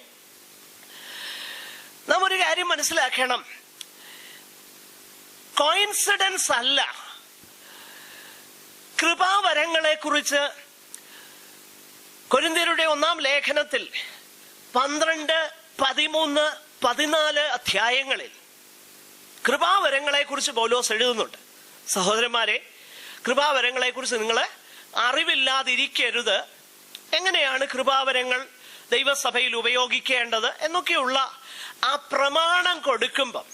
നാം ഒരു കാര്യം മനസ്സിലാക്കണം, കോയിൻസിഡൻസ് അല്ല. കൃപാവരങ്ങളെ കുറിച്ച് കൊരിന്ത്യരുടെ 1-ാം ലേഖനത്തിൽ 12, 13, 14 അധ്യായങ്ങളിൽ കൃപാവരങ്ങളെ കുറിച്ച് പൗലോസ് എഴുതുന്നുണ്ട്. സഹോദരന്മാരെ, കൃപാവരങ്ങളെ കുറിച്ച് നിങ്ങൾ അറിവില്ലാതിരിക്കരുത്. എങ്ങനെയാണ് കൃപാവരങ്ങൾ ദൈവസഭയിൽ ഉപയോഗിക്കേണ്ടത് എന്നൊക്കെയുള്ള ആ പ്രമാണം കൊടുക്കുമ്പം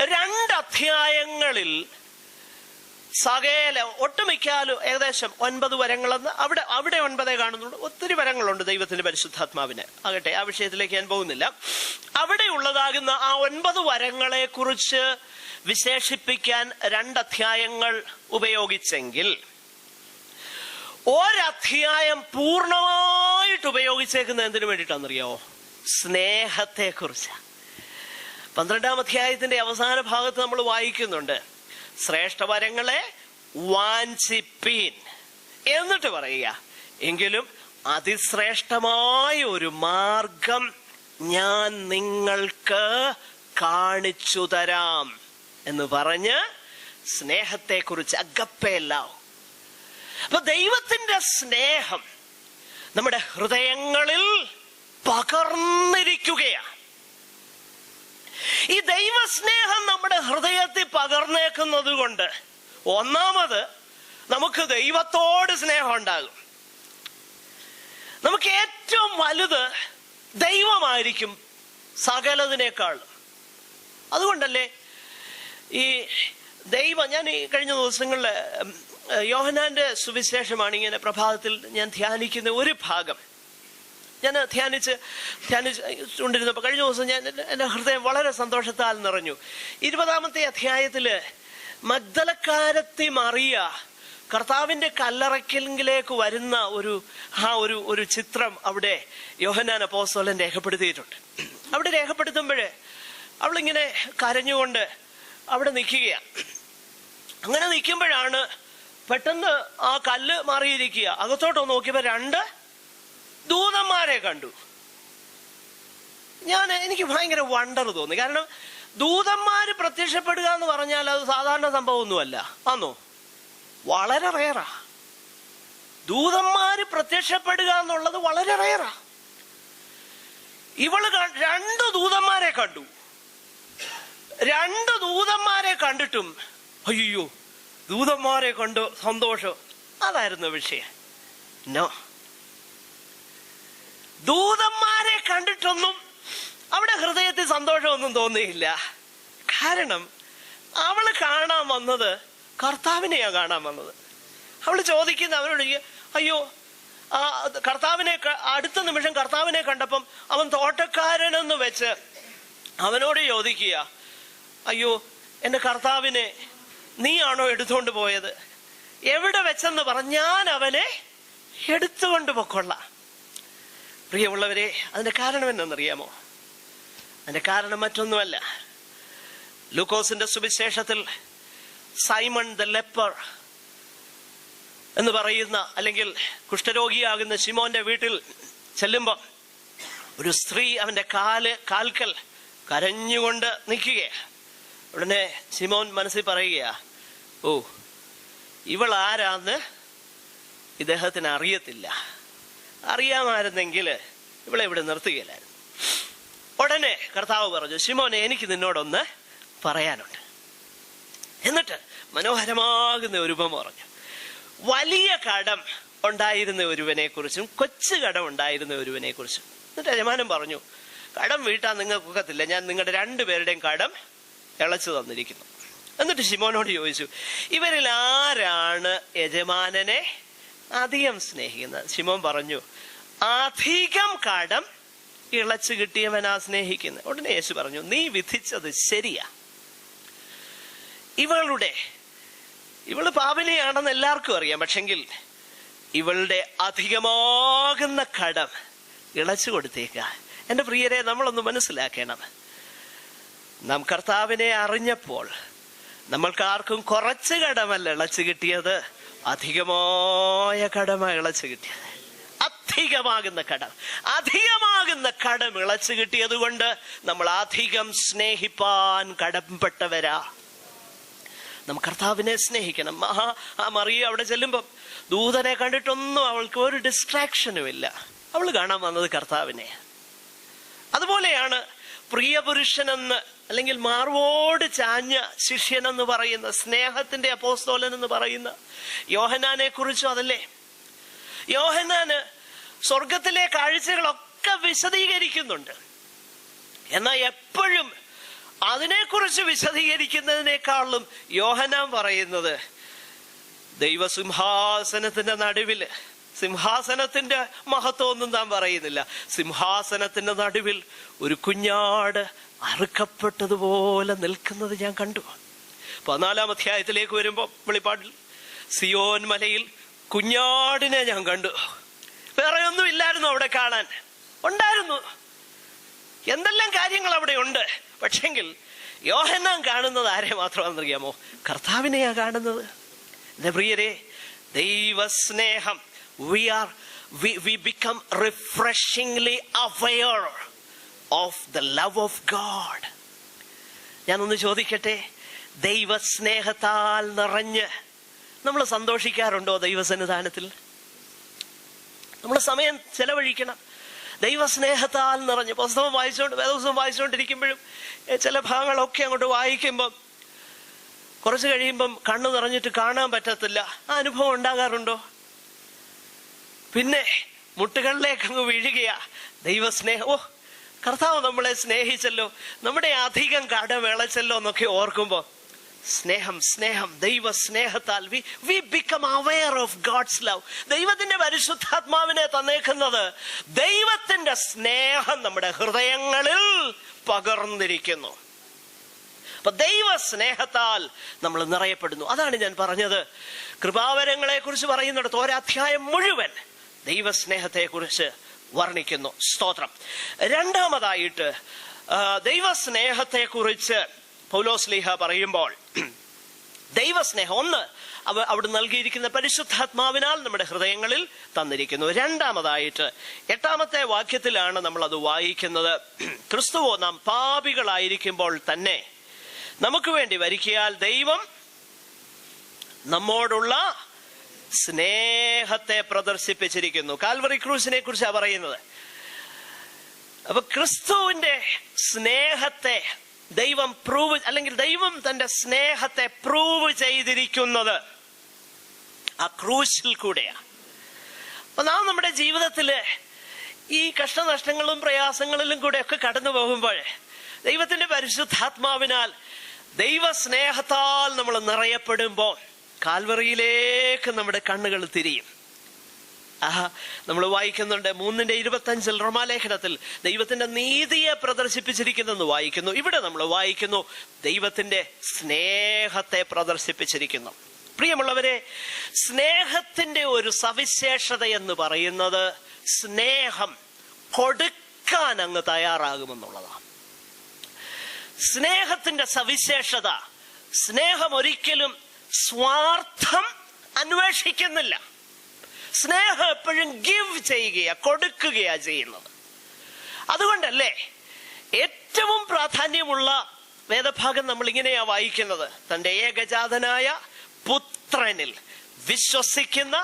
2 അധ്യായങ്ങളിൽ സകല ഒട്ടുമിക്കാലും ഏകദേശം 9 വരങ്ങളെന്ന് അവിടെ 9 കാണുന്നുണ്ട്. ഒത്തിരി വരങ്ങളുണ്ട് ദൈവത്തിന്റെ പരിശുദ്ധാത്മാവിന്. ആകട്ടെ, ആ വിഷയത്തിലേക്ക് ഞാൻ പോകുന്നില്ല. അവിടെ ഉള്ളതാകുന്ന ആ 9 വരങ്ങളെ കുറിച്ച് വിശേഷിപ്പിക്കാൻ 2 അധ്യായങ്ങൾ ഉപയോഗിച്ചെങ്കിൽ ഒരധ്യായം പൂർണ്ണമായിട്ട് ഉപയോഗിച്ചേക്കുന്നത് എന്തിനു വേണ്ടിയിട്ടാണെന്നറിയാമോ? സ്നേഹത്തെ കുറിച്ച്. 12-ാം അധ്യായത്തിന്റെ അവസാന ഭാഗത്ത് നമ്മൾ വായിക്കുന്നുണ്ട്, ശ്രേഷ്ഠവരങ്ങളെ വാഞ്ചിപ്പീൻ എന്നിട്ട് പറയുക, എങ്കിലും അതിശ്രേഷ്ഠമായ ഒരു മാർഗം ഞാൻ നിങ്ങൾക്ക് കാണിച്ചു തരാം എന്ന് പറഞ്ഞ് സ്നേഹത്തെ കുറിച്ച് അഗപ്പേലാവും. അപ്പൊ ദൈവത്തിന്റെ സ്നേഹം നമ്മുടെ ഹൃദയങ്ങളിൽ പകർന്നിരിക്കുകയാണ്. ഈ ദൈവസ്നേഹം നമ്മുടെ ഹൃദയത്തിൽ പകർന്നേക്കുന്നത് കൊണ്ട് ഒന്നാമത് നമുക്ക് ദൈവത്തോട് സ്നേഹം ഉണ്ടാകും. നമുക്ക് ഏറ്റവും വലുത് ദൈവമായിരിക്കും സകലതിനേക്കാൾ. അതുകൊണ്ടല്ലേ ഈ ദൈവം, ഞാൻ ഈ കഴിഞ്ഞ ദിവസങ്ങളിൽ യോഹന്നാന്റെ സുവിശേഷമാണ് ഇങ്ങനെ പ്രഭാതത്തിൽ ഞാൻ ധ്യാനിക്കുന്ന ഒരു ഭാഗം ഞാൻ ധ്യാനിച്ചുകൊണ്ടിരുന്നപ്പോൾ കഴിഞ്ഞ ദിവസം എൻ്റെ ഹൃദയം വളരെ സന്തോഷത്താൽ നിറഞ്ഞു. 20-ാമത്തെ അധ്യായത്തില് മഗ്ദലക്കാരത്തി മറിയ കർത്താവിന്റെ കല്ലറയ്ക്കലിലേക്ക് വരുന്ന ഒരു ചിത്രം അവിടെ യോഹന്നാൻ അപ്പോസ്തലൻ രേഖപ്പെടുത്തിയിട്ടുണ്ട്. അവിടെ രേഖപ്പെടുത്തുമ്പോഴേ അവളിങ്ങനെ കരഞ്ഞുകൊണ്ട് അവിടെ നിൽക്കുകയാണ്. അങ്ങനെ നിൽക്കുമ്പോഴാണ് പെട്ടെന്ന് ആ കല്ല് മാറിയിരിക്കുക. അകത്തോട്ട് നോക്കിയപ്പോൾ 2 ദൂതന്മാരെ കണ്ടു. എനിക്ക് ഭയങ്കര വണ്ടർ തോന്നി. കാരണം ദൂതന്മാര് പ്രത്യക്ഷപ്പെടുക എന്ന് പറഞ്ഞാൽ അത് സാധാരണ സംഭവമൊന്നുമല്ല. ആന്നോ? വളരെ റെയറാ. ദൂതന്മാര് പ്രത്യക്ഷപ്പെടുക എന്നുള്ളത് വളരെ റെയറാ. ഇവള് 2 ദൂതന്മാരെ കണ്ടു. 2 ദൂതന്മാരെ കണ്ടിട്ടും അയ്യോ, ദൂതന്മാരെ കണ്ടു സന്തോഷം, അതായിരുന്നു വിഷയം. നോ, ദൂതന്മാരെ കണ്ടിട്ടൊന്നും അവിടെ ഹൃദയത്തിൽ സന്തോഷമൊന്നും തോന്നിയില്ല. കാരണം അവള് കാണാൻ വന്നത് കർത്താവിനെയാ കാണാൻ വന്നത്. അവള് ചോദിക്കുന്ന അവരോട്, അയ്യോ, കർത്താവിനെ അടുത്ത നിമിഷം കർത്താവിനെ കണ്ടപ്പം അവൻ തോട്ടക്കാരനെന്ന് വെച്ച് അവനോട് ചോദിക്കുക, അയ്യോ, എന്റെ കർത്താവിനെ നീയാണോ എടുത്തുകൊണ്ട് പോയത്? എവിടെ വെച്ചെന്ന് പറഞ്ഞാൽ അവനെ എടുത്തുകൊണ്ട് പൊക്കൊള്ളാം. പ്രിയമുള്ളവരെ, അതിന്റെ കാരണം എന്നറിയാമോ? അതിന്റെ കാരണം മറ്റൊന്നുമല്ല. ലൂക്കോസിന്റെ സുവിശേഷത്തിൽ സൈമൺ ദ ലെപ്പർ എന്ന് പറയുന്ന, അല്ലെങ്കിൽ കുഷ്ഠരോഗിയാകുന്ന ശിമോന്റെ വീട്ടിൽ ചെല്ലുമ്പോ ഒരു സ്ത്രീ അവന്റെ കാൽക്കൽ കരഞ്ഞുകൊണ്ട് നിൽക്കുക. ഉടനെ ശിമോൻ മനസ്സിൽ പറയുക, ഓ, ഇവൾ ആരാന്ന് ഇദ്ദേഹത്തിന് അറിയത്തില്ല. അറിയാമായിരുന്നെങ്കിൽ ഇവളെ ഇവിടെ നിർത്തുകയില്ലായിരുന്നു. ഉടനെ കർത്താവ് പറഞ്ഞു, ശിമോനെ, എനിക്ക് നിന്നോടൊന്ന് പറയാനുണ്ട്. എന്നിട്ട് മനോഹരമാകുന്ന ഒരു ഉപമ പറഞ്ഞു. വലിയ കടം ഉണ്ടായിരുന്ന ഒരുവനെ കുറിച്ചും കൊച്ചു കടം ഉണ്ടായിരുന്ന ഒരുവനെ കുറിച്ചും. എന്നിട്ട് യജമാനൻ പറഞ്ഞു, കടം വീട്ടാൻ നിങ്ങൾക്ക് ഒക്കത്തില്ല, ഞാൻ നിങ്ങളുടെ 2 പേരുടെയും കടം ഇളച്ചു തന്നിരിക്കുന്നു. എന്നിട്ട് ശിമോനോട് ചോദിച്ചു, ഇവരിൽ ആരാണ് യജമാനനെ അധികം സ്നേഹിക്കുന്നത്? ശിമോൻ പറഞ്ഞു, അധികം കടം ഇളച്ചു കിട്ടിയവനാ സ്നേഹിക്കുന്നത്. ഉടനെ യേശു പറഞ്ഞു, നീ വിധിച്ചത് ശരിയാ. ഇവള് പാപിനിയാണെന്ന് എല്ലാവർക്കും അറിയാം. പക്ഷെങ്കിൽ ഇവളുടെ അധികമാകുന്ന കടം ഇളച്ചു കൊടുത്തേക്ക. എൻ്റെ പ്രിയരെ, നമ്മളൊന്ന് മനസ്സിലാക്കണം. നാം കർത്താവിനെ അറിഞ്ഞപ്പോൾ നമ്മൾക്കാർക്കും കുറച്ച് കടമല്ല ഇളച്ചു കിട്ടിയത്, അധികമായ കടമാണ് ഇളച്ചു കിട്ടിയത്. അധികമാകുന്ന കടം ഇളച്ചു കിട്ടിയത് കൊണ്ട് നമ്മൾ അധികം സ്നേഹിപ്പാൻ കടംപ്പെട്ടവരാ. നാം കർത്താവിനെ സ്നേഹിക്കണം. മറിയ അവിടെ ചെല്ലുമ്പം ദൂതനെ കണ്ടിട്ടൊന്നും അവൾക്ക് ഒരു ഡിസ്ട്രാക്ഷനും ഇല്ല. അവൾ കാണാൻ വന്നത് കർത്താവിനെ. അതുപോലെയാണ് പ്രിയപുരുഷനെന്ന്, അല്ലെങ്കിൽ മാർവോട് ചാഞ്ഞ ശിഷ്യനെന്ന് പറയുന്ന, സ്നേഹത്തിന്റെ അപ്പോസ്തലൻ എന്ന് പറയുന്ന യോഹന്നാനെ കുറിച്ചും അതല്ലേ. യോഹന്നാന് സ്വർഗത്തിലെ കാഴ്ചകളൊക്കെ വിശദീകരിക്കുന്നുണ്ട്. എന്നാൽ എപ്പോഴും അതിനെക്കുറിച്ച് വിശദീകരിക്കുന്നതിനേക്കാളും യോഹന്നാൻ പറയുന്നത് ദൈവസിംഹാസനത്തിന്റെ നടുവില്, സിംഹാസനത്തിന്റെ മഹത്വമൊന്നും താൻ പറയുന്നില്ല, സിംഹാസനത്തിന്റെ നടുവിൽ ഒരു കുഞ്ഞാട് അറുക്കപ്പെട്ടതുപോലെ നിൽക്കുന്നത് ഞാൻ കണ്ടു. 14-ാം അധ്യായത്തിലേക്ക് വരുമ്പോൾ വെളിപ്പാടിൽ സിയോൻ മലയിൽ കുഞ്ഞാടിനെ ഞാൻ കണ്ടു. വേറെ ഒന്നും ഇല്ലായിരുന്നു അവിടെ കാണാൻ. ഉണ്ടായിരുന്നു, എന്തെല്ലാം കാര്യങ്ങൾ അവിടെ ഉണ്ട്. പക്ഷെങ്കിൽ യോഹന്നാൻ കാണുന്നത് ആരെ മാത്രമാണെന്നറിയാമോ? കർത്താവിനെയാ കാണുന്നത്. എന്റെ പ്രിയരെ, ദൈവസ്നേഹം, we become refreshingly aware of the love of God. ഞാനൊന്ന് ചോദിക്കട്ടെ, ദൈവസ്നേഹത്താൽ നിറഞ്ഞ് നമ്മൾ സന്തോഷിക്കാറുണ്ടോ? ദൈവസന്നിധാനത്തിൽ നമ്മൾ സമയം ചെലവഴിക്കണം. ദൈവസ്നേഹത്താൽ നിറഞ്ഞ് വേദപുസ്തകം വായിച്ചുകൊണ്ടിരിക്കുമ്പോഴും ചില ഭാഗങ്ങളൊക്കെ അങ്ങോട്ട് വായിക്കുമ്പം കുറച്ച് കഴിയുമ്പം കണ്ണു നിറഞ്ഞിട്ട് കാണാൻ പറ്റത്തില്ല. ആ അനുഭവം ഉണ്ടാകാറുണ്ടോ? പിന്നെ മുട്ടുകളിലേക്ക് അങ്ങ് വീഴുകയാ. ദൈവസ്നേഹം, ഓ കർത്താവ് നമ്മളെ സ്നേഹിച്ചല്ലോ, നമ്മുടെ അധികം കടമിളച്ചല്ലോ എന്നൊക്കെ ഓർക്കുമ്പോ സ്നേഹം ദൈവസ്നേഹത്താൽ we become aware of God's love. ദൈവത്തിന്റെ പരിശുദ്ധാത്മാവിനെ തന്നേക്കുന്നത് ദൈവത്തിന്റെ സ്നേഹം നമ്മുടെ ഹൃദയങ്ങളിൽ പകർന്നിരിക്കുന്നു. അപ്പൊ ദൈവ സ്നേഹത്താൽ നമ്മൾ നിറയപ്പെടുന്നു. അതാണ് ഞാൻ പറഞ്ഞത്. കൃപാവരങ്ങളെ കുറിച്ച് പറയുന്നിടത്ത് ഒരധ്യായം മുഴുവൻ ദൈവസ്നേഹത്തെ കുറിച്ച് വർണ്ണിക്കുന്നു. സ്തോത്രം. രണ്ടാമതായിട്ട് ദൈവസ്നേഹത്തെ കുറിച്ച് പൗലോസ്ലീഹ പറയുമ്പോൾ ദൈവസ്നേഹം ഒന്ന് അവിടെ നൽകിയിരിക്കുന്ന പരിശുദ്ധാത്മാവിനാൽ നമ്മുടെ ഹൃദയങ്ങളിൽ തന്നിരിക്കുന്നു. രണ്ടാമതായിട്ട് 8-ാമത്തെ വാക്യത്തിലാണ് നമ്മൾ അത് വായിക്കുന്നത്. ക്രിസ്തുവോ നാം പാപികളായിരിക്കുമ്പോൾ തന്നെ നമുക്ക് വേണ്ടി വരിക്കയാൽ ദൈവം നമ്മോടുള്ള സ്നേഹത്തെ പ്രദർശിപ്പിച്ചിരിക്കുന്നു. കാൽവറി ക്രൂസിനെ കുറിച്ചാണ് പറയുന്നത്. അപ്പൊ ക്രിസ്തുവിന്റെ സ്നേഹത്തെ ദൈവം ദൈവം തന്റെ സ്നേഹത്തെ പ്രൂവ് ചെയ്തിരിക്കുന്നത് ആ ക്രൂശിൽ കൂടെയാ. അപ്പൊ നാം നമ്മുടെ ജീവിതത്തില് ഈ കഷ്ടനഷ്ടങ്ങളും പ്രയാസങ്ങളിലും കൂടെ ഒക്കെ കടന്നു പോകുമ്പോൾ ദൈവത്തിന്റെ പരിശുദ്ധാത്മാവിനാൽ ദൈവസ്നേഹത്താൽ നമ്മൾ നിറയപ്പെടുമ്പോൾ കാൽവറിയിലേക്ക് നമ്മുടെ കണ്ണുകൾ തിരിയും. നമ്മൾ വായിക്കുന്നുണ്ട് 3:25 റോമാലേഖനത്തിൽ ദൈവത്തിന്റെ നീതിയെ പ്രദർശിപ്പിച്ചിരിക്കുന്നെന്ന് വായിക്കുന്നു. ഇവിടെ നമ്മൾ വായിക്കുന്നു ദൈവത്തിന്റെ സ്നേഹത്തെ പ്രദർശിപ്പിച്ചിരിക്കുന്നു. പ്രിയമുള്ളവരെ, സ്നേഹത്തിന്റെ ഒരു സവിശേഷത എന്ന് പറയുന്നത് സ്നേഹം കൊടുക്കാൻ അങ്ങ് തയ്യാറാകുമെന്നുള്ളതാണ്. സ്നേഹത്തിന്റെ സവിശേഷത, സ്നേഹം ഒരിക്കലും സ്വാർത്ഥം അന്വേഷിക്കുന്നില്ല. സ്നേഹം എപ്പോഴും ഗിവ് ചെയ്യുകയാ, കൊടുക്കുകയാ ചെയ്യുന്നത്. അതുകൊണ്ടല്ലേ ഏറ്റവും പ്രാധാന്യമുള്ള വേദഭാഗം നമ്മൾ ഇങ്ങനെയാ വായിക്കുന്നത്: തന്റെ ഏകജാതനായ പുത്രനിൽ വിശ്വസിക്കുന്ന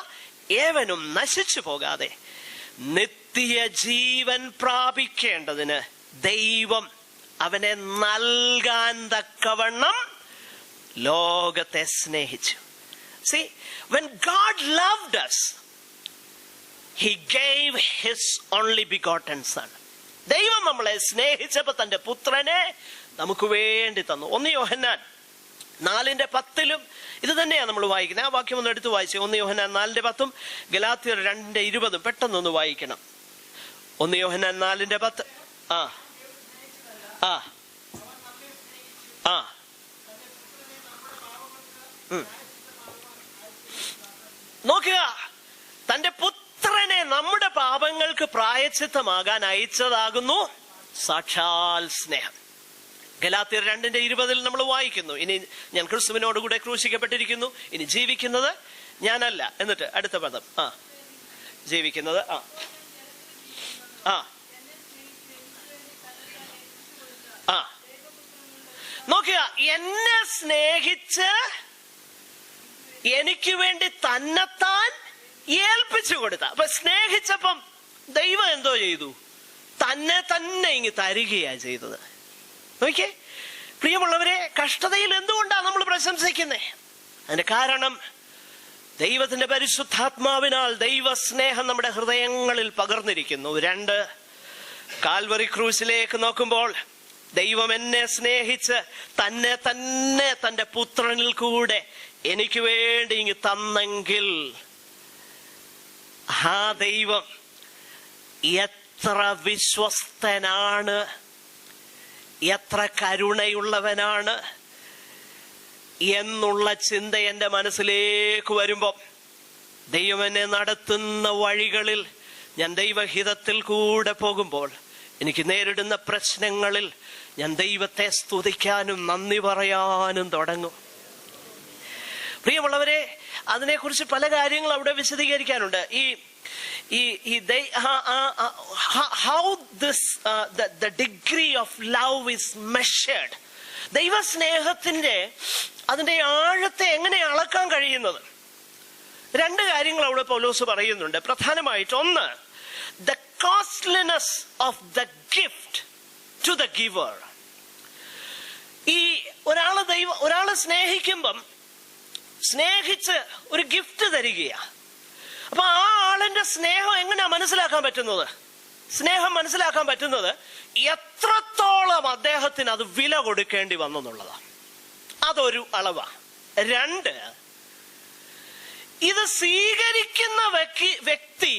ഏവനും നശിച്ചു പോകാതെ നിത്യ ജീവൻ പ്രാപിക്കേണ്ടതിന് ദൈവം അവനെ നൽകാൻ തക്കവണ്ണം ലോകത്തെ സ്നേഹിച്ചു. See, when God loved us, He gave His only begotten Son. ദൈവം നമ്മളെ സ്നേഹിച്ചപ്പോ തന്റെ പുത്രനെ നമുക്ക് വേണ്ടി തന്നു. 1 യോഹന്നാൻ 4:10 ഇത് തന്നെയാണ് നമ്മൾ വായിക്കുന്നത്. ആ വാക്യം ഒന്ന് എടുത്ത് വായിച്ചു. 1 യോഹന്നാൻ 4:10, ഗലാത്യർ 2:20 പെട്ടെന്നൊന്ന് വായിക്കണം. 1 യോഹന്നാൻ 4:10. നോക്കുക, തന്റെ പുത്രനെ നമ്മുടെ പാപങ്ങൾക്ക് പ്രായശ്ചിത്തമാകാൻ അയച്ചതാകുന്നു സാക്ഷാൽ സ്നേഹം. ഗലാത്യർ 2:20 നമ്മൾ വായിക്കുന്നു, ഇനി ഞാൻ ക്രിസ്തുവിനോടുകൂടെ ക്രൂശിക്കപ്പെട്ടിരിക്കുന്നു, ഇനി ജീവിക്കുന്നത് ഞാനല്ല. എന്നിട്ട് അടുത്ത പദം, ജീവിക്കുന്നത് നോക്കുക, എന്നെ സ്നേഹിച്ച് എനിക്ക് വേണ്ടി തന്നെത്താൻ ഏൽപ്പിച്ചു കൊടുത്ത. അപ്പൊ സ്നേഹിച്ചപ്പം ദൈവം എന്തോ ചെയ്തു? തന്നെ തന്നെ ഇങ്ങ് തരികയാ ചെയ്തത്. നോക്കിയേ പ്രിയമുള്ളവരെ, കഷ്ടതയിൽ എന്തുകൊണ്ടാണ് നമ്മൾ പ്രശംസിക്കുന്നത്? അതിന്റെ കാരണം ദൈവത്തിന്റെ പരിശുദ്ധാത്മാവിനാൽ ദൈവസ്നേഹം നമ്മുടെ ഹൃദയങ്ങളിൽ പകർന്നിരിക്കുന്നു. 2, കാൽവറി ക്രൂസിലേക്ക് നോക്കുമ്പോൾ ദൈവം എന്നെ സ്നേഹിച്ച് തന്നെ തന്നെ തന്റെ പുത്രനിൽ കൂടെ എനിക്ക് വേണ്ടി ഇങ്ങ് തന്നെങ്കിൽ ആ ദൈവം എത്ര വിശ്വസ്തനാണ്, എത്ര കരുണയുള്ളവനാണ് എന്നുള്ള ചിന്ത എൻ്റെ മനസ്സിലേക്ക് വരുമ്പം, ദൈവം എന്നെ നടത്തുന്ന വഴികളിൽ ഞാൻ ദൈവഹിതത്തിൽ കൂടെ പോകുമ്പോൾ എനിക്ക് നേരിടുന്ന പ്രശ്നങ്ങളിൽ ഞാൻ ദൈവത്തെ സ്തുതിക്കാനും നന്ദി പറയാനും തുടങ്ങും. പ്രിയമുള്ളവരെ, അതിനെക്കുറിച്ച് പല കാര്യങ്ങൾ അവിടെ വിശദീകരിക്കാനുണ്ട്. how the degree of love is measured. ദൈവസ്നേഹത്തിന്റെ അതിന്റെ ആഴത്തെ എങ്ങനെ അളക്കാൻ കഴിയുന്നത്? 2 കാര്യങ്ങൾ അവിടെ പൗലോസ് പറയുന്നുണ്ട്. പ്രധാനമായിട്ട് ഒന്ന്, the costliness of the gift to the giver. ഈ ഒരാളെ സ്നേഹിക്കുമ്പം സ്നേഹിച്ച് ഒരു ഗിഫ്റ്റ് തരികയാ. അപ്പൊ ആ ആളിന്റെ സ്നേഹം എങ്ങനെയാ മനസ്സിലാക്കാൻ പറ്റുന്നത്? സ്നേഹം മനസ്സിലാക്കാൻ പറ്റുന്നത് എത്രത്തോളം അദ്ദേഹത്തിന് അത് വില കൊടുക്കേണ്ടി വന്നെന്നുള്ളതാണ്. അതൊരു അളവാ. 2, ഇത് സ്വീകരിക്കുന്ന വ്യക്തി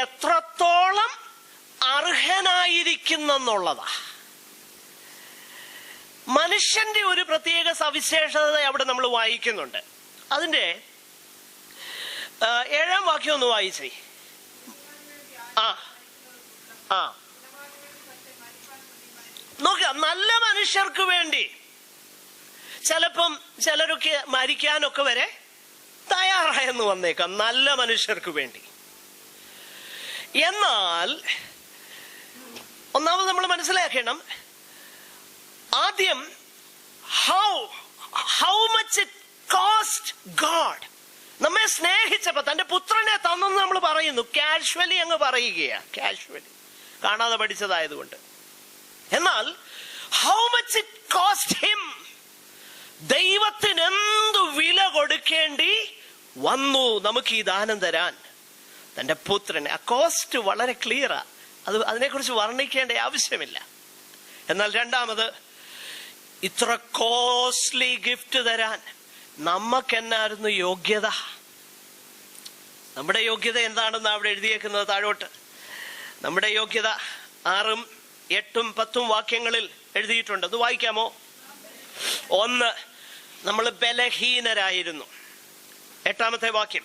എത്രത്തോളം അർഹനായിരിക്കുന്നെന്നുള്ളതാ. മനുഷ്യന്റെ ഒരു പ്രത്യേക സവിശേഷത അവിടെ നമ്മൾ വായിക്കുന്നുണ്ട്. അതിന്റെ 7-ാം വാക്യം ഒന്ന് വായിച്ചേ. നോക്കുക, നല്ല മനുഷ്യർക്ക് വേണ്ടി ചിലപ്പം ചിലരൊക്കെ മരിക്കാനൊക്കെ വരെ തയ്യാറായെന്ന് വന്നേക്കാം, നല്ല മനുഷ്യർക്ക് വേണ്ടി. എന്നാൽ ഒന്നാമത് നമ്മൾ മനസ്സിലാക്കണം, ആദ്യം how much it cost God. നമ്മെ സ്നേഹിച്ചപ്പോ തന്റെ പുത്രനെ തന്നെന്ന് നമ്മൾ പറയുന്നു, കാഷ്വലി അങ്ങ് പറയുകയാ, കാഷ്വലി, കാണാതെ പഠിച്ചതായതുകൊണ്ട്. എന്നാൽ how much it cost him. ദൈവത്തിന് എന്തു വില കൊടുക്കേണ്ടി വന്നു നമുക്ക് ഈ ദാനം തരാൻ, തന്റെ പുത്രനെ. ആ കോസ്റ്റ് വളരെ ക്ലിയറാ, അതിനെക്കുറിച്ച് വർണ്ണിക്കേണ്ട ആവശ്യമില്ല. എന്നാൽ രണ്ടാമത്, ഇത്ര കോസ്റ്റ്ലി ഗിഫ്റ്റ് തരാൻ നമുക്കെന്നായിരുന്നു യോഗ്യത? നമ്മുടെ യോഗ്യത എന്താണെന്ന് അവിടെ എഴുതിയേക്കുന്നത് താഴോട്ട്. നമ്മുടെ യോഗ്യത 6, 8, 10 വാക്യങ്ങളിൽ എഴുതിയിട്ടുണ്ട്. അത് വായിക്കാമോ? 1, നമ്മൾ ബലഹീനരായിരുന്നു. 8-ാമത്തെ വാക്യം,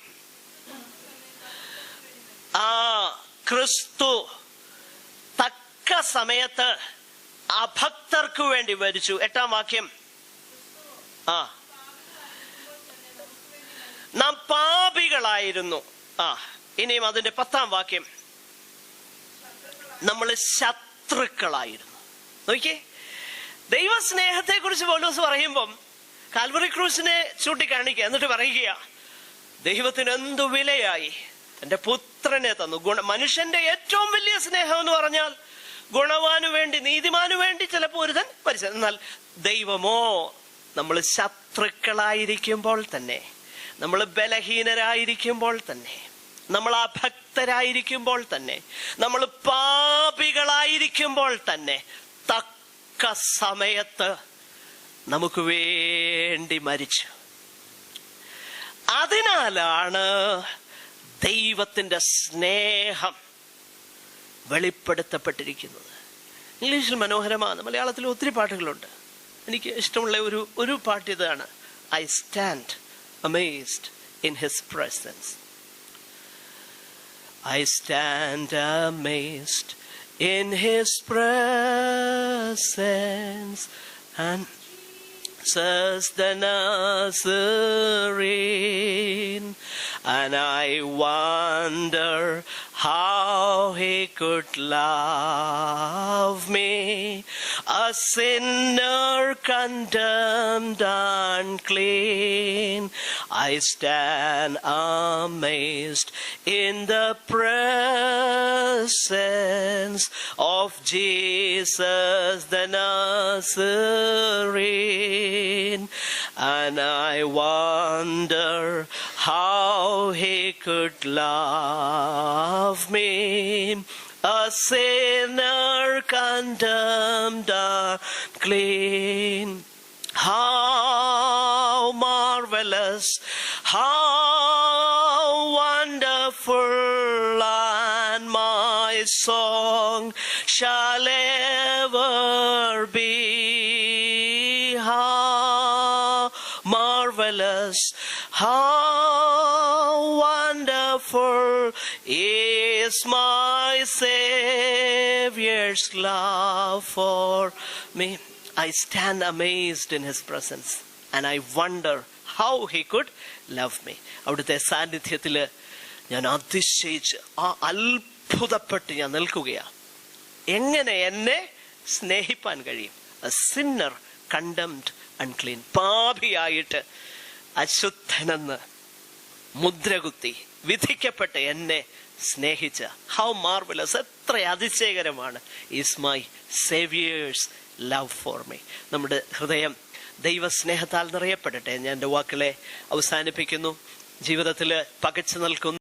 ക്രിസ്തു തക്ക സമയത്ത് അഭക്തർക്ക് വേണ്ടി മരിച്ചു. 8-ാം വാക്യം, നാം പാപികളായിരുന്നു. ഇനിയും അതിന്റെ 10-ാം വാക്യം, നമ്മൾ ശത്രുക്കളായിരുന്നു. നോക്കിയേ, ദൈവസ്നേഹത്തെ കുറിച്ച് പൗലോസ് പറയുമ്പം കാൽവറി ക്രൂസിനെ ചൂണ്ടിക്കാണിക്കുക. എന്നിട്ട് പറയുക, ദൈവത്തിന് എന്തു വിലയായി തന്റെ പുത്രനെ തന്നു. മനുഷ്യന്റെ ഏറ്റവും വലിയ സ്നേഹം എന്ന് പറഞ്ഞാൽ ഗുണവാനു വേണ്ടി, നീതിമാനു വേണ്ടി ചിലപ്പോൾ ഒരുതൻ മരിച്ചത്. എന്നാൽ ദൈവമോ, നമ്മൾ ശത്രുക്കളായിരിക്കുമ്പോൾ തന്നെ, നമ്മൾ ബലഹീനരായിരിക്കുമ്പോൾ തന്നെ, നമ്മൾ അഭക്തരായിരിക്കുമ്പോൾ തന്നെ, നമ്മൾ പാപികളായിരിക്കുമ്പോൾ തന്നെ തക്ക സമയത്ത് നമുക്ക് വേണ്ടി മരിച്ചു. അതിനാലാണ് ദൈവത്തിന്റെ സ്നേഹം വെളിപ്പെടുത്തപ്പെട്ടിരിക്കുന്നത്. ഇംഗ്ലീഷിൽ മനോഹരമാണ്, മലയാളത്തിൽ ഒത്തിരി പാട്ടുകളുണ്ട്. എനിക്ക് ഇഷ്ടമുള്ള ഒരു പാട്ട് ഇതാണ്, I stand amazed in his presence. I stand amazed in his presence, and says the Nazarene, and I wonder how he could love me, a sinner condemned unclean. I stand amazed in the presence of Jesus the Nazarene, and I wonder how he could love me, a sinner condemned unclean. How marvelous, how wonderful, and my song shall ever be. How marvelous, how wonderful is my Savior's love for me. I stand amazed in his presence, and I wonder how he could love me. അവിടുത്തെ സാന്നിധ്യത്തിൽ ഞാൻ അതിശയിച്ച് അത്ഭുതപ്പെട്ട് ഞാൻ നിൽക്കുകയാണ്. എങ്ങനെ എന്നെ സ്നേഹിപ്പാൻ കഴിയും? A sinner condemned unclean. പാപിയായിട്ട് അശുദ്ധനെന്ന് മുദ്രകുത്തി വിധിക്കപ്പെട്ട എന്നെ സ്നേഹിച്ച, ഹൗ മാർവലസ്, എത്ര അതിശയകരമാണ്. Is my saviour's love for me. നമ്മുടെ ഹൃദയം ദൈവസ്നേഹത്താൽ നിറയപ്പെടട്ടെ. ഞാൻ എൻ്റെ വാക്കുകളെ അവസാനിപ്പിക്കുന്നു. ജീവിതത്തിൽ പകച്ചു നിൽക്കുന്ന